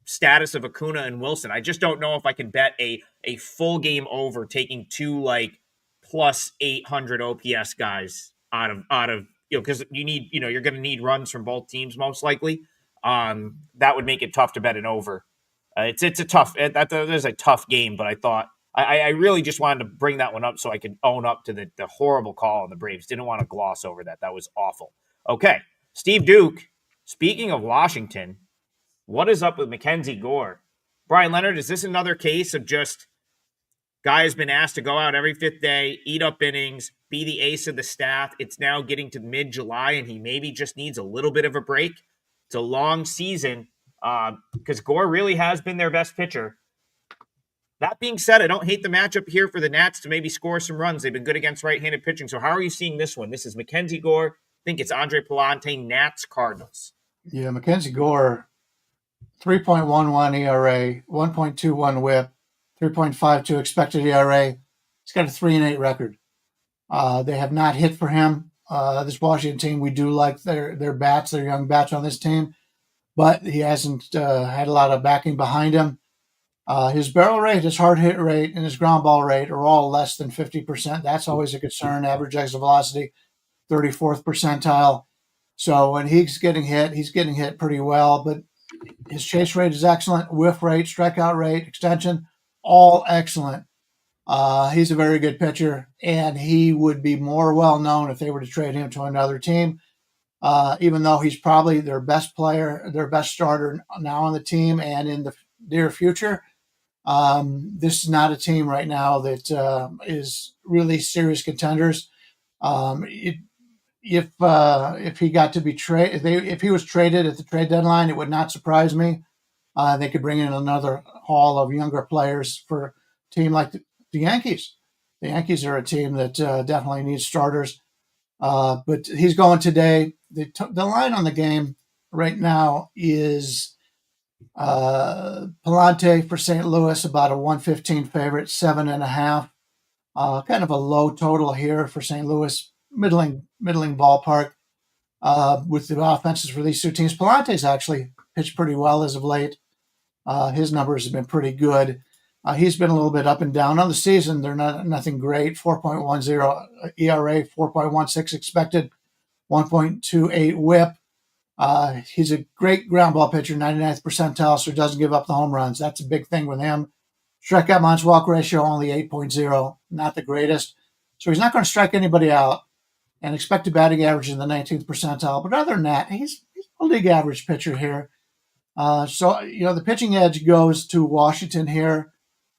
Status of Acuna and Wilson. I just don't know if I can bet a full game over taking two like plus 800 OPS guys out of because you need you're going to need runs from both teams most likely. That would make it tough to bet an over. It's a tough that is a tough game, but I thought I really just wanted to bring that one up so I could own up to the horrible call on the Braves. Didn't want to gloss over that. That was awful. Okay, Steve Duke. Speaking of Washington. What is up with Mackenzie Gore? Bryan Leonard, is this another case of just guy has been asked to go out every fifth day, eat up innings, be the ace of the staff? It's now getting to mid-July, and he maybe just needs a little bit of a break. It's a long season because Gore really has been their best pitcher. That being said, I don't hate the matchup here for the Nats to maybe score some runs. They've been good against right-handed pitching. So how are you seeing this one? This is Mackenzie Gore. I think it's Andre Palante, Nats, Cardinals. Yeah, Mackenzie Gore. 3.11 ERA, 1.21 WHIP, 3.52 expected ERA. He's got a 3-8 record. They have not hit for him. This Washington team, we do like their bats, their young bats on this team, but he hasn't had a lot of backing behind him. His barrel rate, his hard hit rate, and his ground ball rate are all less than 50%. That's always a concern. Average exit velocity, 34th percentile. So when he's getting hit pretty well, but his chase rate is excellent, whiff rate, strikeout rate, extension, all excellent. He's a very good pitcher, and he would be more well-known if they were to trade him to another team, even though he's probably their best player, their best starter now on the team and in the near future. This is not a team right now that is really serious contenders. If he got to be traded, if he was traded at the trade deadline, it would not surprise me. They could bring in another haul of younger players for a team like the Yankees. The Yankees are a team that definitely needs starters. But he's going today. The line on the game right now is Palante for St. Louis, about a 115 favorite, 7.5. Kind of a low total here for St. Louis. Middling ballpark with the offenses for these two teams. Palante's actually pitched pretty well as of late. His numbers have been pretty good. He's been a little bit up and down on the season. They're nothing great. 4.10 ERA, 4.16 expected, 1.28 WHIP. He's a great ground ball pitcher, 99th percentile, so he doesn't give up the home runs. That's a big thing with him. Strikeout minus walk ratio only 8.0, not the greatest. So he's not going to strike anybody out. And expected batting average in the 19th percentile. But other than that, he's a league average pitcher here. So the pitching edge goes to Washington here,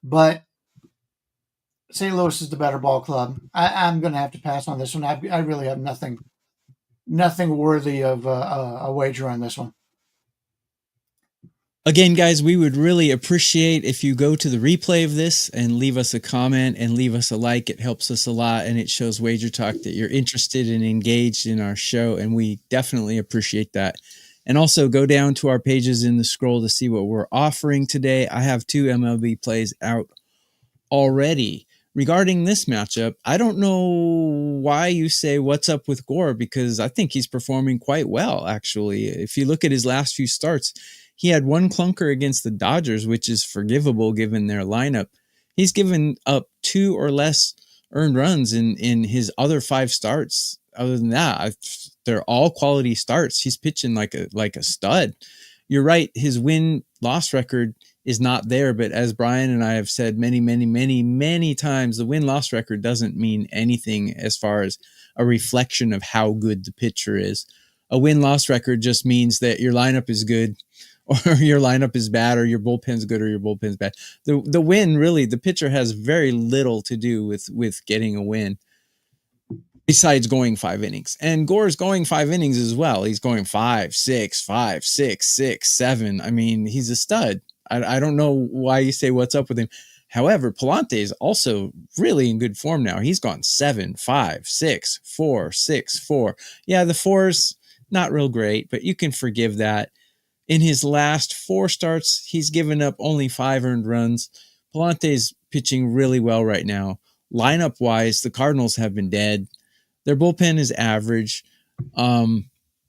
but St. Louis is the better ball club. I'm going to have to pass on this one. I really have nothing worthy of a wager on this one. Again, guys, we would really appreciate if you go to the replay of this and leave us a comment and leave us a like. It helps us a lot, and it shows WagerTalk that you're interested and engaged in our show, and we definitely appreciate that. And also go down to our pages in the scroll to see what we're offering today. I have 2 MLB plays out already. Regarding this matchup, I don't know why you say what's up with Gore, because I think he's performing quite well, actually. If you look at his last few starts, he had one clunker against the Dodgers, which is forgivable given their lineup. He's given up 2 or less earned runs in his other 5 starts. Other than that, they're all quality starts. He's pitching like a stud. You're right. His win-loss record is not there, but as Bryan and I have said many, many, many, many times, the win-loss record doesn't mean anything as far as a reflection of how good the pitcher is. A win-loss record just means that your lineup is good, or your lineup is bad, or your bullpen's good, or your bullpen's bad. The win, really, the pitcher has very little to do with getting a win, besides going 5 innings. And Gore's going 5 innings as well. He's going 5, 6, 5, 6, 6, 7. I mean, he's a stud. I don't know why you say what's up with him. However, Palante is also really in good form now. He's gone 7, 5, 6, 4, 6, 4. Yeah, the 4's not real great, but you can forgive that. In his last 4 starts, he's given up only 5 earned runs. Palante's pitching really well right now. Lineup-wise, the Cardinals have been dead. Their bullpen is average.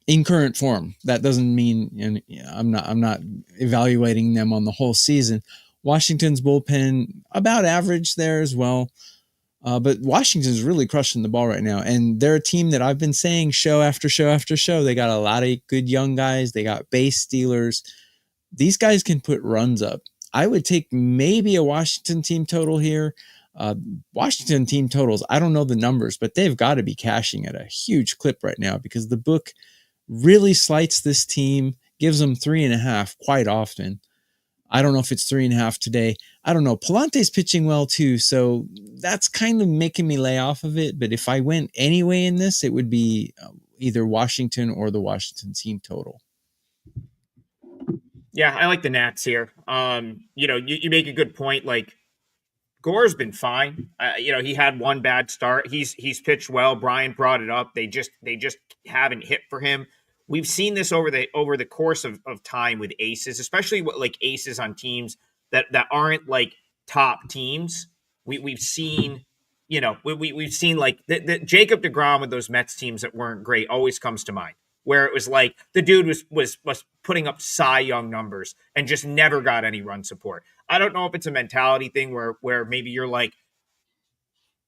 in current form. That doesn't mean, and I'm not evaluating them on the whole season. Washington's bullpen about average there as well. But Washington's really crushing the ball right now. And they're a team that I've been saying show after show after show. They got a lot of good young guys. They got base stealers. These guys can put runs up. I would take maybe a Washington team total here. Washington team totals, I don't know the numbers, but they've got to be cashing at a huge clip right now because the book really slights this team, gives them 3.5 quite often. I don't know if it's 3.5 today. I don't know. Palante's pitching well too, so that's kind of making me lay off of it. But if I went anyway in this, it would be either Washington or the Washington team total. Yeah, I like the Nats here. You make a good point. Like, Gore's been fine. He had one bad start. He's pitched well. Bryan brought it up. They just haven't hit for him. We've seen this over the course of time with aces, especially like aces on teams that aren't like top teams. We've seen, we've seen like the Jacob deGrom with those Mets teams that weren't great always comes to mind, where it was like the dude was putting up Cy Young numbers and just never got any run support. I don't know if it's a mentality thing where maybe you're like,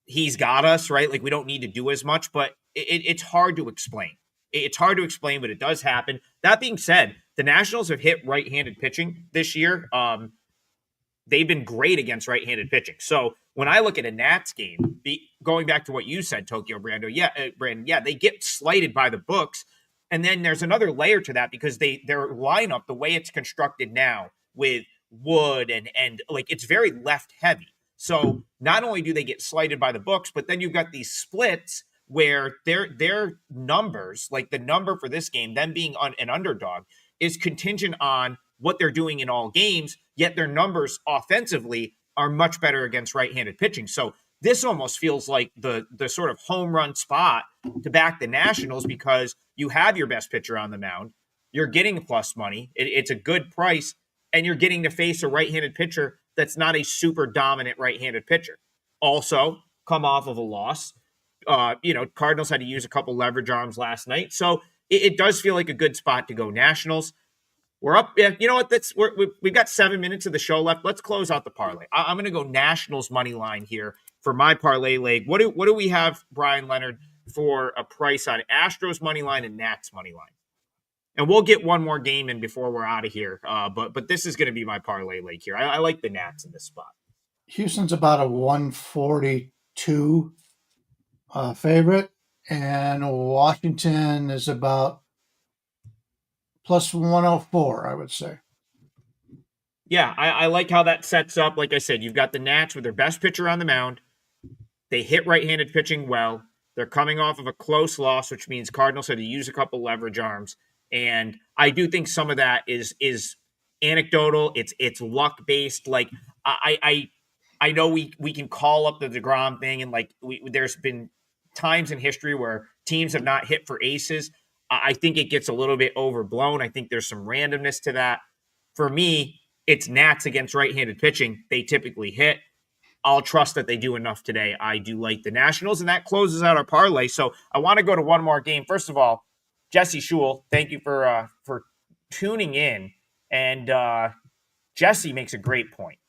he's got us, right? Like we don't need to do as much, but it's hard to explain. It's hard to explain, but it does happen. That being said, the Nationals have hit right-handed pitching this year. They've been great against right-handed pitching. So when I look at a Nats game, going back to what you said, Tokyo Brandon, they get slighted by the books. And then there's another layer to that because their lineup, the way it's constructed now with Wood and like it's very left heavy. So not only do they get slighted by the books, but then you've got these splits where their numbers, like the number for this game, them being an underdog, is contingent on what they're doing in all games, yet their numbers offensively are much better against right-handed pitching. So this almost feels like the sort of home run spot to back the Nationals because you have your best pitcher on the mound, you're getting plus money, it's a good price, and you're getting to face a right-handed pitcher that's not a super dominant right-handed pitcher. Also, come off of a loss. Cardinals had to use a couple leverage arms last night. So it does feel like a good spot to go Nationals. We're up. Yeah, you know what? We've got 7 minutes of the show left. Let's close out the parlay. I'm going to go Nationals money line here for my parlay leg. What do we have, Bryan Leonard, for a price on Astros money line and Nats money line? And we'll get one more game in before we're out of here. But this is going to be my parlay leg here. I like the Nats in this spot. Houston's about a 142 favorite, and Washington is about plus 104, I would say. Yeah, I like how that sets up. Like I said, you've got the Nats with their best pitcher on the mound. They hit right-handed pitching well. They're coming off of a close loss, which means Cardinals had to use a couple leverage arms. And I do think some of that is anecdotal. It's luck-based. Like, I know we can call up the DeGrom thing, and like there's been times in history where teams have not hit for aces. I think it gets a little bit overblown. I think there's some randomness to that. For me, it's Nats against right-handed pitching. They typically hit. I'll trust that they do enough today. I do like the Nationals, and that closes out our parlay. So I want to go to one more game. First of all, Jesse Schul, thank you for tuning in. And Jesse makes a great point.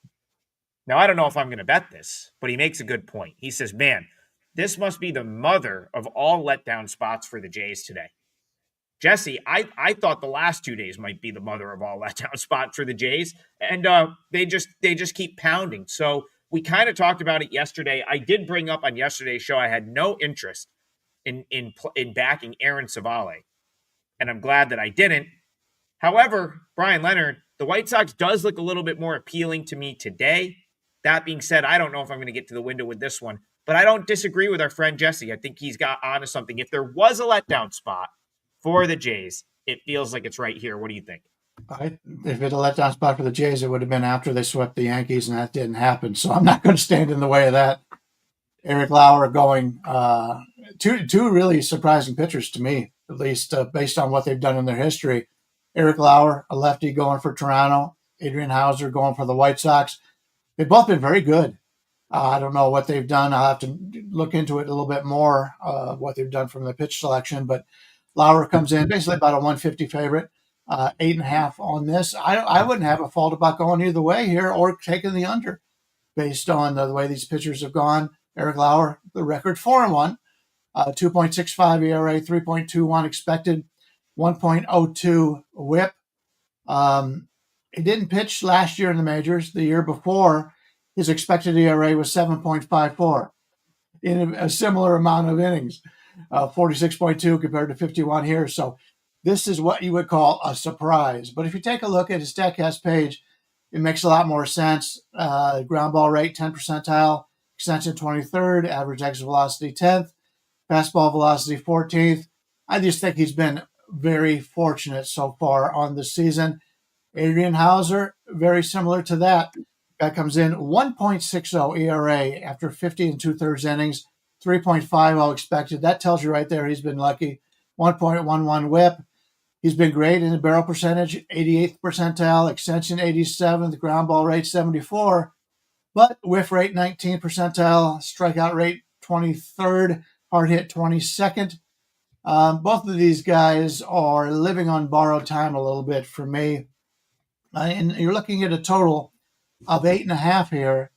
Now, I don't know if I'm going to bet this, but he makes a good point. He says, man, this must be the mother of all letdown spots for the Jays today. Jesse, I thought the last 2 days might be the mother of all letdown spots for the Jays, and they just keep pounding. So we kind of talked about it yesterday. I did bring up on yesterday's show I had no interest in backing Aaron Savale, and I'm glad that I didn't. However, Bryan Leonard, the White Sox does look a little bit more appealing to me today. That being said, I don't know if I'm going to get to the window with this one, but I don't disagree with our friend Jesse. I think he's got onto something. If there was a letdown spot for the Jays, it feels like it's right here. What do you think? If it a letdown spot for the Jays, it would have been after they swept the Yankees, and that didn't happen. So I'm not going to stand in the way of that. Eric Lauer going two really surprising pitchers to me, at least based on what they've done in their history. Eric Lauer, a lefty, going for Toronto. Adrian Hauser going for the White Sox. They've both been very good. I don't know what they've done. I'll have to look into it a little bit more, what they've done from the pitch selection. But Lauer comes in basically about a 150 favorite, 8.5 on this. I wouldn't have a fault about going either way here or taking the under based on the way these pitchers have gone. Eric Lauer, the record 4-1, 2.65 ERA, 3.21 expected, 1.02 WHIP. He didn't pitch last year in the majors. The year before, his expected ERA was 7.54 in a similar amount of innings, 46.2 compared to 51 here. So this is what you would call a surprise. But if you take a look at his StatCast page, it makes a lot more sense. Ground ball rate, 10th percentile, extension 23rd, average exit velocity 10th, fastball velocity 14th. I just think he's been very fortunate so far on the season. Adrian Hauser, very similar to that. Guy comes in 1.60 ERA after 50 and 2/3 innings, 3.50 expected. That tells you right there he's been lucky. 1.11 WHIP. He's been great in the barrel percentage, 88th percentile, extension 87th, ground ball rate 74, but whiff rate 19th percentile, strikeout rate 23rd, hard hit 22nd. Both of these guys are living on borrowed time a little bit for me. And you're looking at a total of 8.5 here,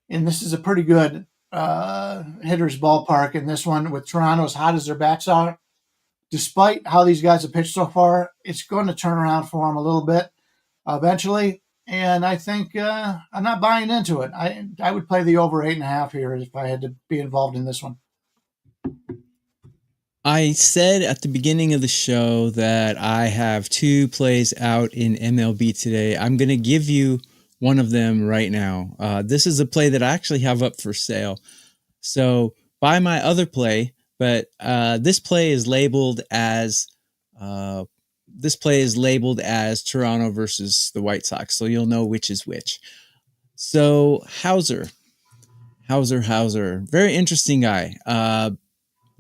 and this is a pretty good hitter's ballpark in this one with Toronto as hot as their bats are. Despite how these guys have pitched so far, it's going to turn around for them a little bit eventually. And I think I'm not buying into it. I would play the over 8.5 here if I had to be involved in this one. I said at the beginning of the show that I have 2 plays out in MLB today. I'm going to give you one of them right now. This is a play that I actually have up for sale. So buy my other play, but this play is labeled as Toronto versus the White Sox, so you'll know which is which. So Hauser, very interesting guy.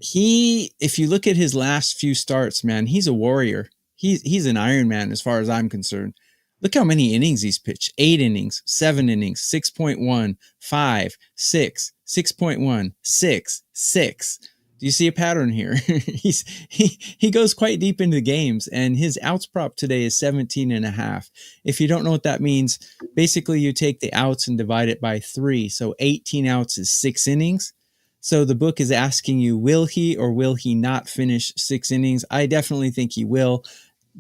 If you look at his last few starts, man, he's a warrior. He's an Iron Man as far as I'm concerned. Look how many innings he's pitched. 8 innings, 7 innings, 6.1, 5, 6, 6.1, 6, 6. Do you see a pattern here? He goes quite deep into games, and his outs prop today is 17.5. If you don't know what that means, basically you take the outs and divide it by 3. So 18 outs is 6 innings. So the book is asking you, will he or will he not finish 6 innings? I definitely think he will.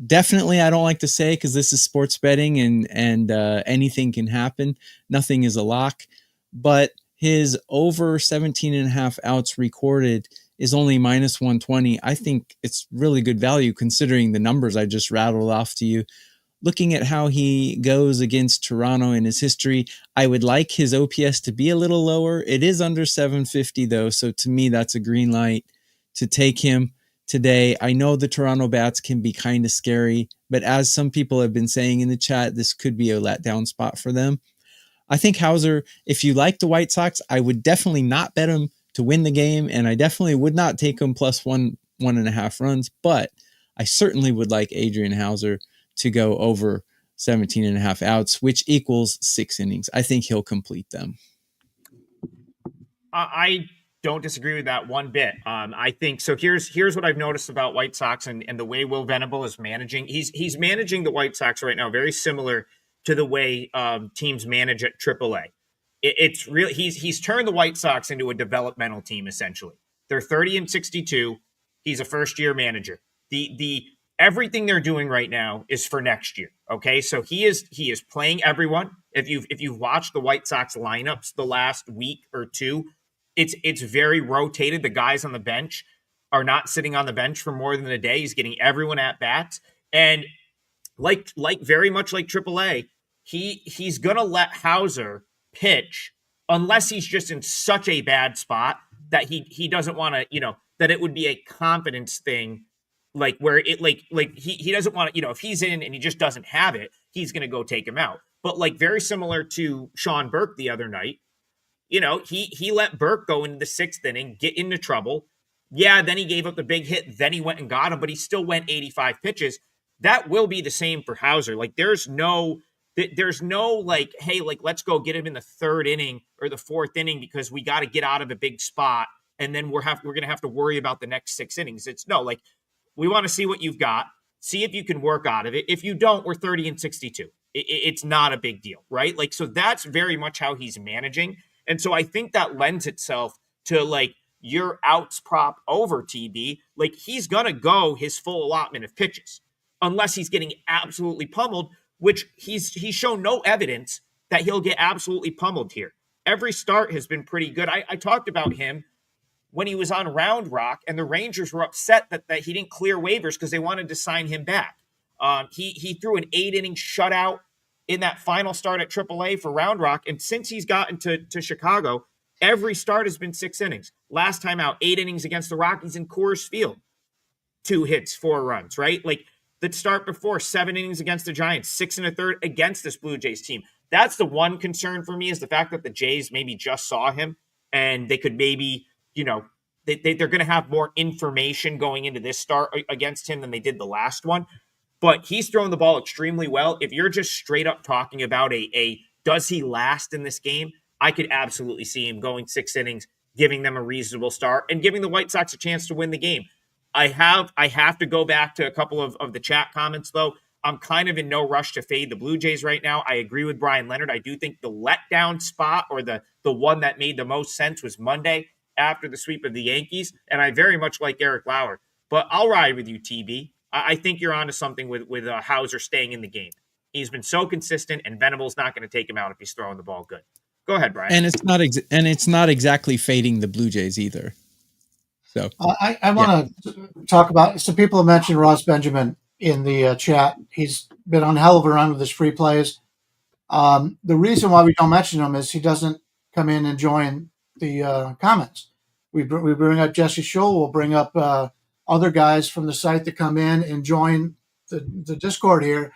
Definitely, I don't like to say because this is sports betting and anything can happen. Nothing is a lock. But his over 17.5 outs recorded is only minus 120. I think it's really good value considering the numbers I just rattled off to you. Looking at how he goes against Toronto in his history, I would like his OPS to be a little lower. It is under 750 though, so to me that's a green light to take him today. I know the Toronto bats can be kind of scary, but as some people have been saying in the chat, this could be a letdown spot for them. I think Hauser, if you like the White Sox, I would definitely not bet him to win the game, and I definitely would not take him plus 1.5 runs, but I certainly would like Adrian Hauser to go over 17.5 outs, which equals 6 innings. I think he'll complete them. I don't disagree with that one bit. I think so. Here's what I've noticed about White Sox and the way Will Venable is managing. He's managing the White Sox right now very similar to the way teams manage at AAA. It's really he's turned the White Sox into a developmental team essentially. They're 30 and 62. He's a first year manager. The everything they're doing right now is for next year. Okay, so he is playing everyone. If you've watched the White Sox lineups the last week or two, it's very rotated. The guys on the bench are not sitting on the bench for more than a day. He's getting everyone at bats, and like very much like AAA, he's gonna let Hauser pitch unless he's just in such a bad spot that he doesn't want to, that it would be a confidence thing. Like where it he doesn't want to, if he's in and he just doesn't have it, he's going to go take him out. But like very similar to Sean Burke the other night, he let Burke go into the 6th inning, get into trouble. Yeah, then he gave up the big hit. Then he went and got him, but he still went 85 pitches. That will be the same for Hauser. Like there's no like, hey, like let's go get him in the 3rd inning or the 4th inning because we got to get out of a big spot, and then we're going to have to worry about the next 6 innings. It's no, like We want to see what you've got, see if you can work out of it. If you don't, we're 30-62. It's not a big deal, right? Like, so that's very much how he's managing. And so I think that lends itself to like your outs prop over TB. Like, he's going to go his full allotment of pitches unless he's getting absolutely pummeled, which he's shown no evidence that he'll get absolutely pummeled here. Every start has been pretty good. I talked about him when he was on Round Rock, and the Rangers were upset that he didn't clear waivers because they wanted to sign him back. He threw an 8-inning shutout in that final start at AAA for Round Rock, and since he's gotten to Chicago, every start has been 6 innings. Last time out, 8 innings against the Rockies in Coors Field. 2 hits, 4 runs, right? Like, the start before, 7 innings against the Giants, 6 1/3 against this Blue Jays team. That's the one concern for me, is the fact that the Jays maybe just saw him and they could maybe, they're going to have more information going into this start against him than they did the last one. But he's throwing the ball extremely well. If you're just straight up talking about a does he last in this game, I could absolutely see him going 6 innings, giving them a reasonable start, and giving the White Sox a chance to win the game. I have to go back to a couple of the chat comments, though. I'm kind of in no rush to fade the Blue Jays right now. I agree with Bryan Leonard. I do think the letdown spot, or the one that made the most sense, was Monday after the sweep of the Yankees, and I very much like Eric Lauer. But I'll ride with you, TB. I think you're onto something with Hauser staying in the game. He's been so consistent, and Venable's not going to take him out if he's throwing the ball good. Go ahead, Bryan. And it's not exactly fading the Blue Jays either. So I want to talk about, some people have mentioned Ross Benjamin in the chat. He's been on a hell of a run with his free plays. The reason why we don't mention him is he doesn't come in and join the comments. We bring up Jesse Schull. We'll bring up other guys from the site that come in and join the Discord here.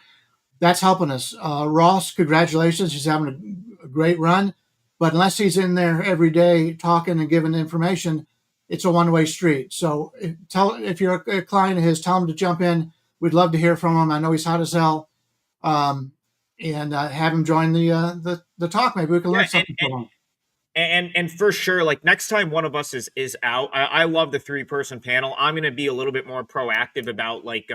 That's helping us. Ross, congratulations. He's having a great run. But unless he's in there every day talking and giving information, it's a one-way street. So if you're a client of his, tell him to jump in. We'd love to hear from him. I know he's hot as hell. And have him join the talk. Maybe we can learn something from him. And for sure, like, next time one of us is out, I love the 3-person panel. I'm going to be a little bit more proactive about like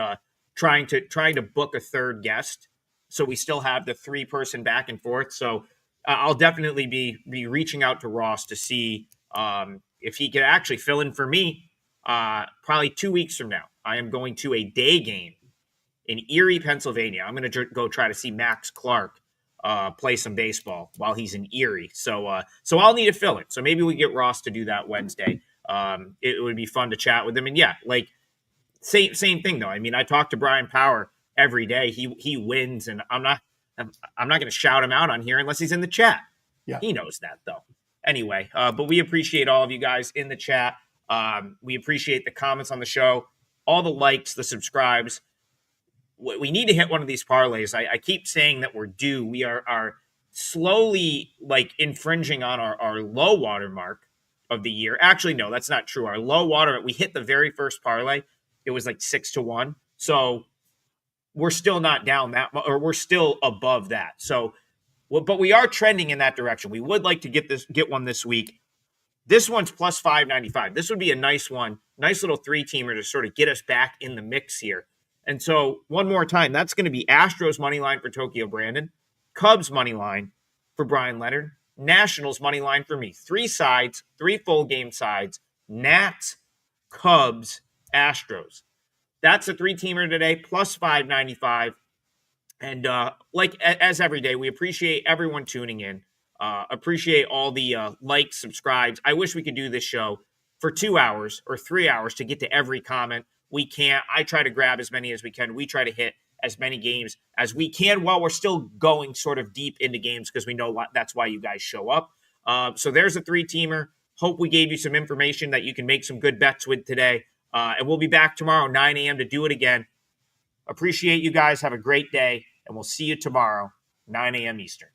trying to book a third guest, so we still have the 3-person back and forth. So I'll definitely be reaching out to Ross to see if he could actually fill in for me. Probably 2 weeks from now, I am going to a day game in Erie, Pennsylvania. I'm going to go try to see Max Clark play some baseball while he's in Erie. So I'll need to fill it. So maybe we get Ross to do that Wednesday. It would be fun to chat with him. And yeah, like same thing though. I mean, I talk to Brian Power every day. He wins, and I'm not going to shout him out on here unless he's in the chat. Yeah. He knows that though. Anyway, but we appreciate all of you guys in the chat. We appreciate the comments on the show, all the likes, the subscribes. We need to hit one of these parlays. I keep saying that we're due. We are slowly like infringing on our low water mark of the year. Actually, no, that's not true. Our low water, we hit the very first parlay. It was like 6-1. So we're still not down that much, or we're still above that. So, but we are trending in that direction. We would like to get one this week. This one's plus 595. This would be a nice one, nice little 3-teamer to sort of get us back in the mix here. And so one more time, that's going to be Astros money line for Tokyo Brandon, Cubs money line for Bryan Leonard, Nationals money line for me. 3 sides, 3 full game sides, Nats, Cubs, Astros. That's a 3-teamer today, plus 595. And like as every day, we appreciate everyone tuning in. Appreciate all the likes, subscribes. I wish we could do this show for 2 hours or 3 hours to get to every comment. We can't. I try to grab as many as we can. We try to hit as many games as we can while we're still going sort of deep into games, because we know that's why you guys show up. So there's a 3-teamer. Hope we gave you some information that you can make some good bets with today. And we'll be back tomorrow, 9 a.m. to do it again. Appreciate you guys. Have a great day, and we'll see you tomorrow, 9 a.m. Eastern.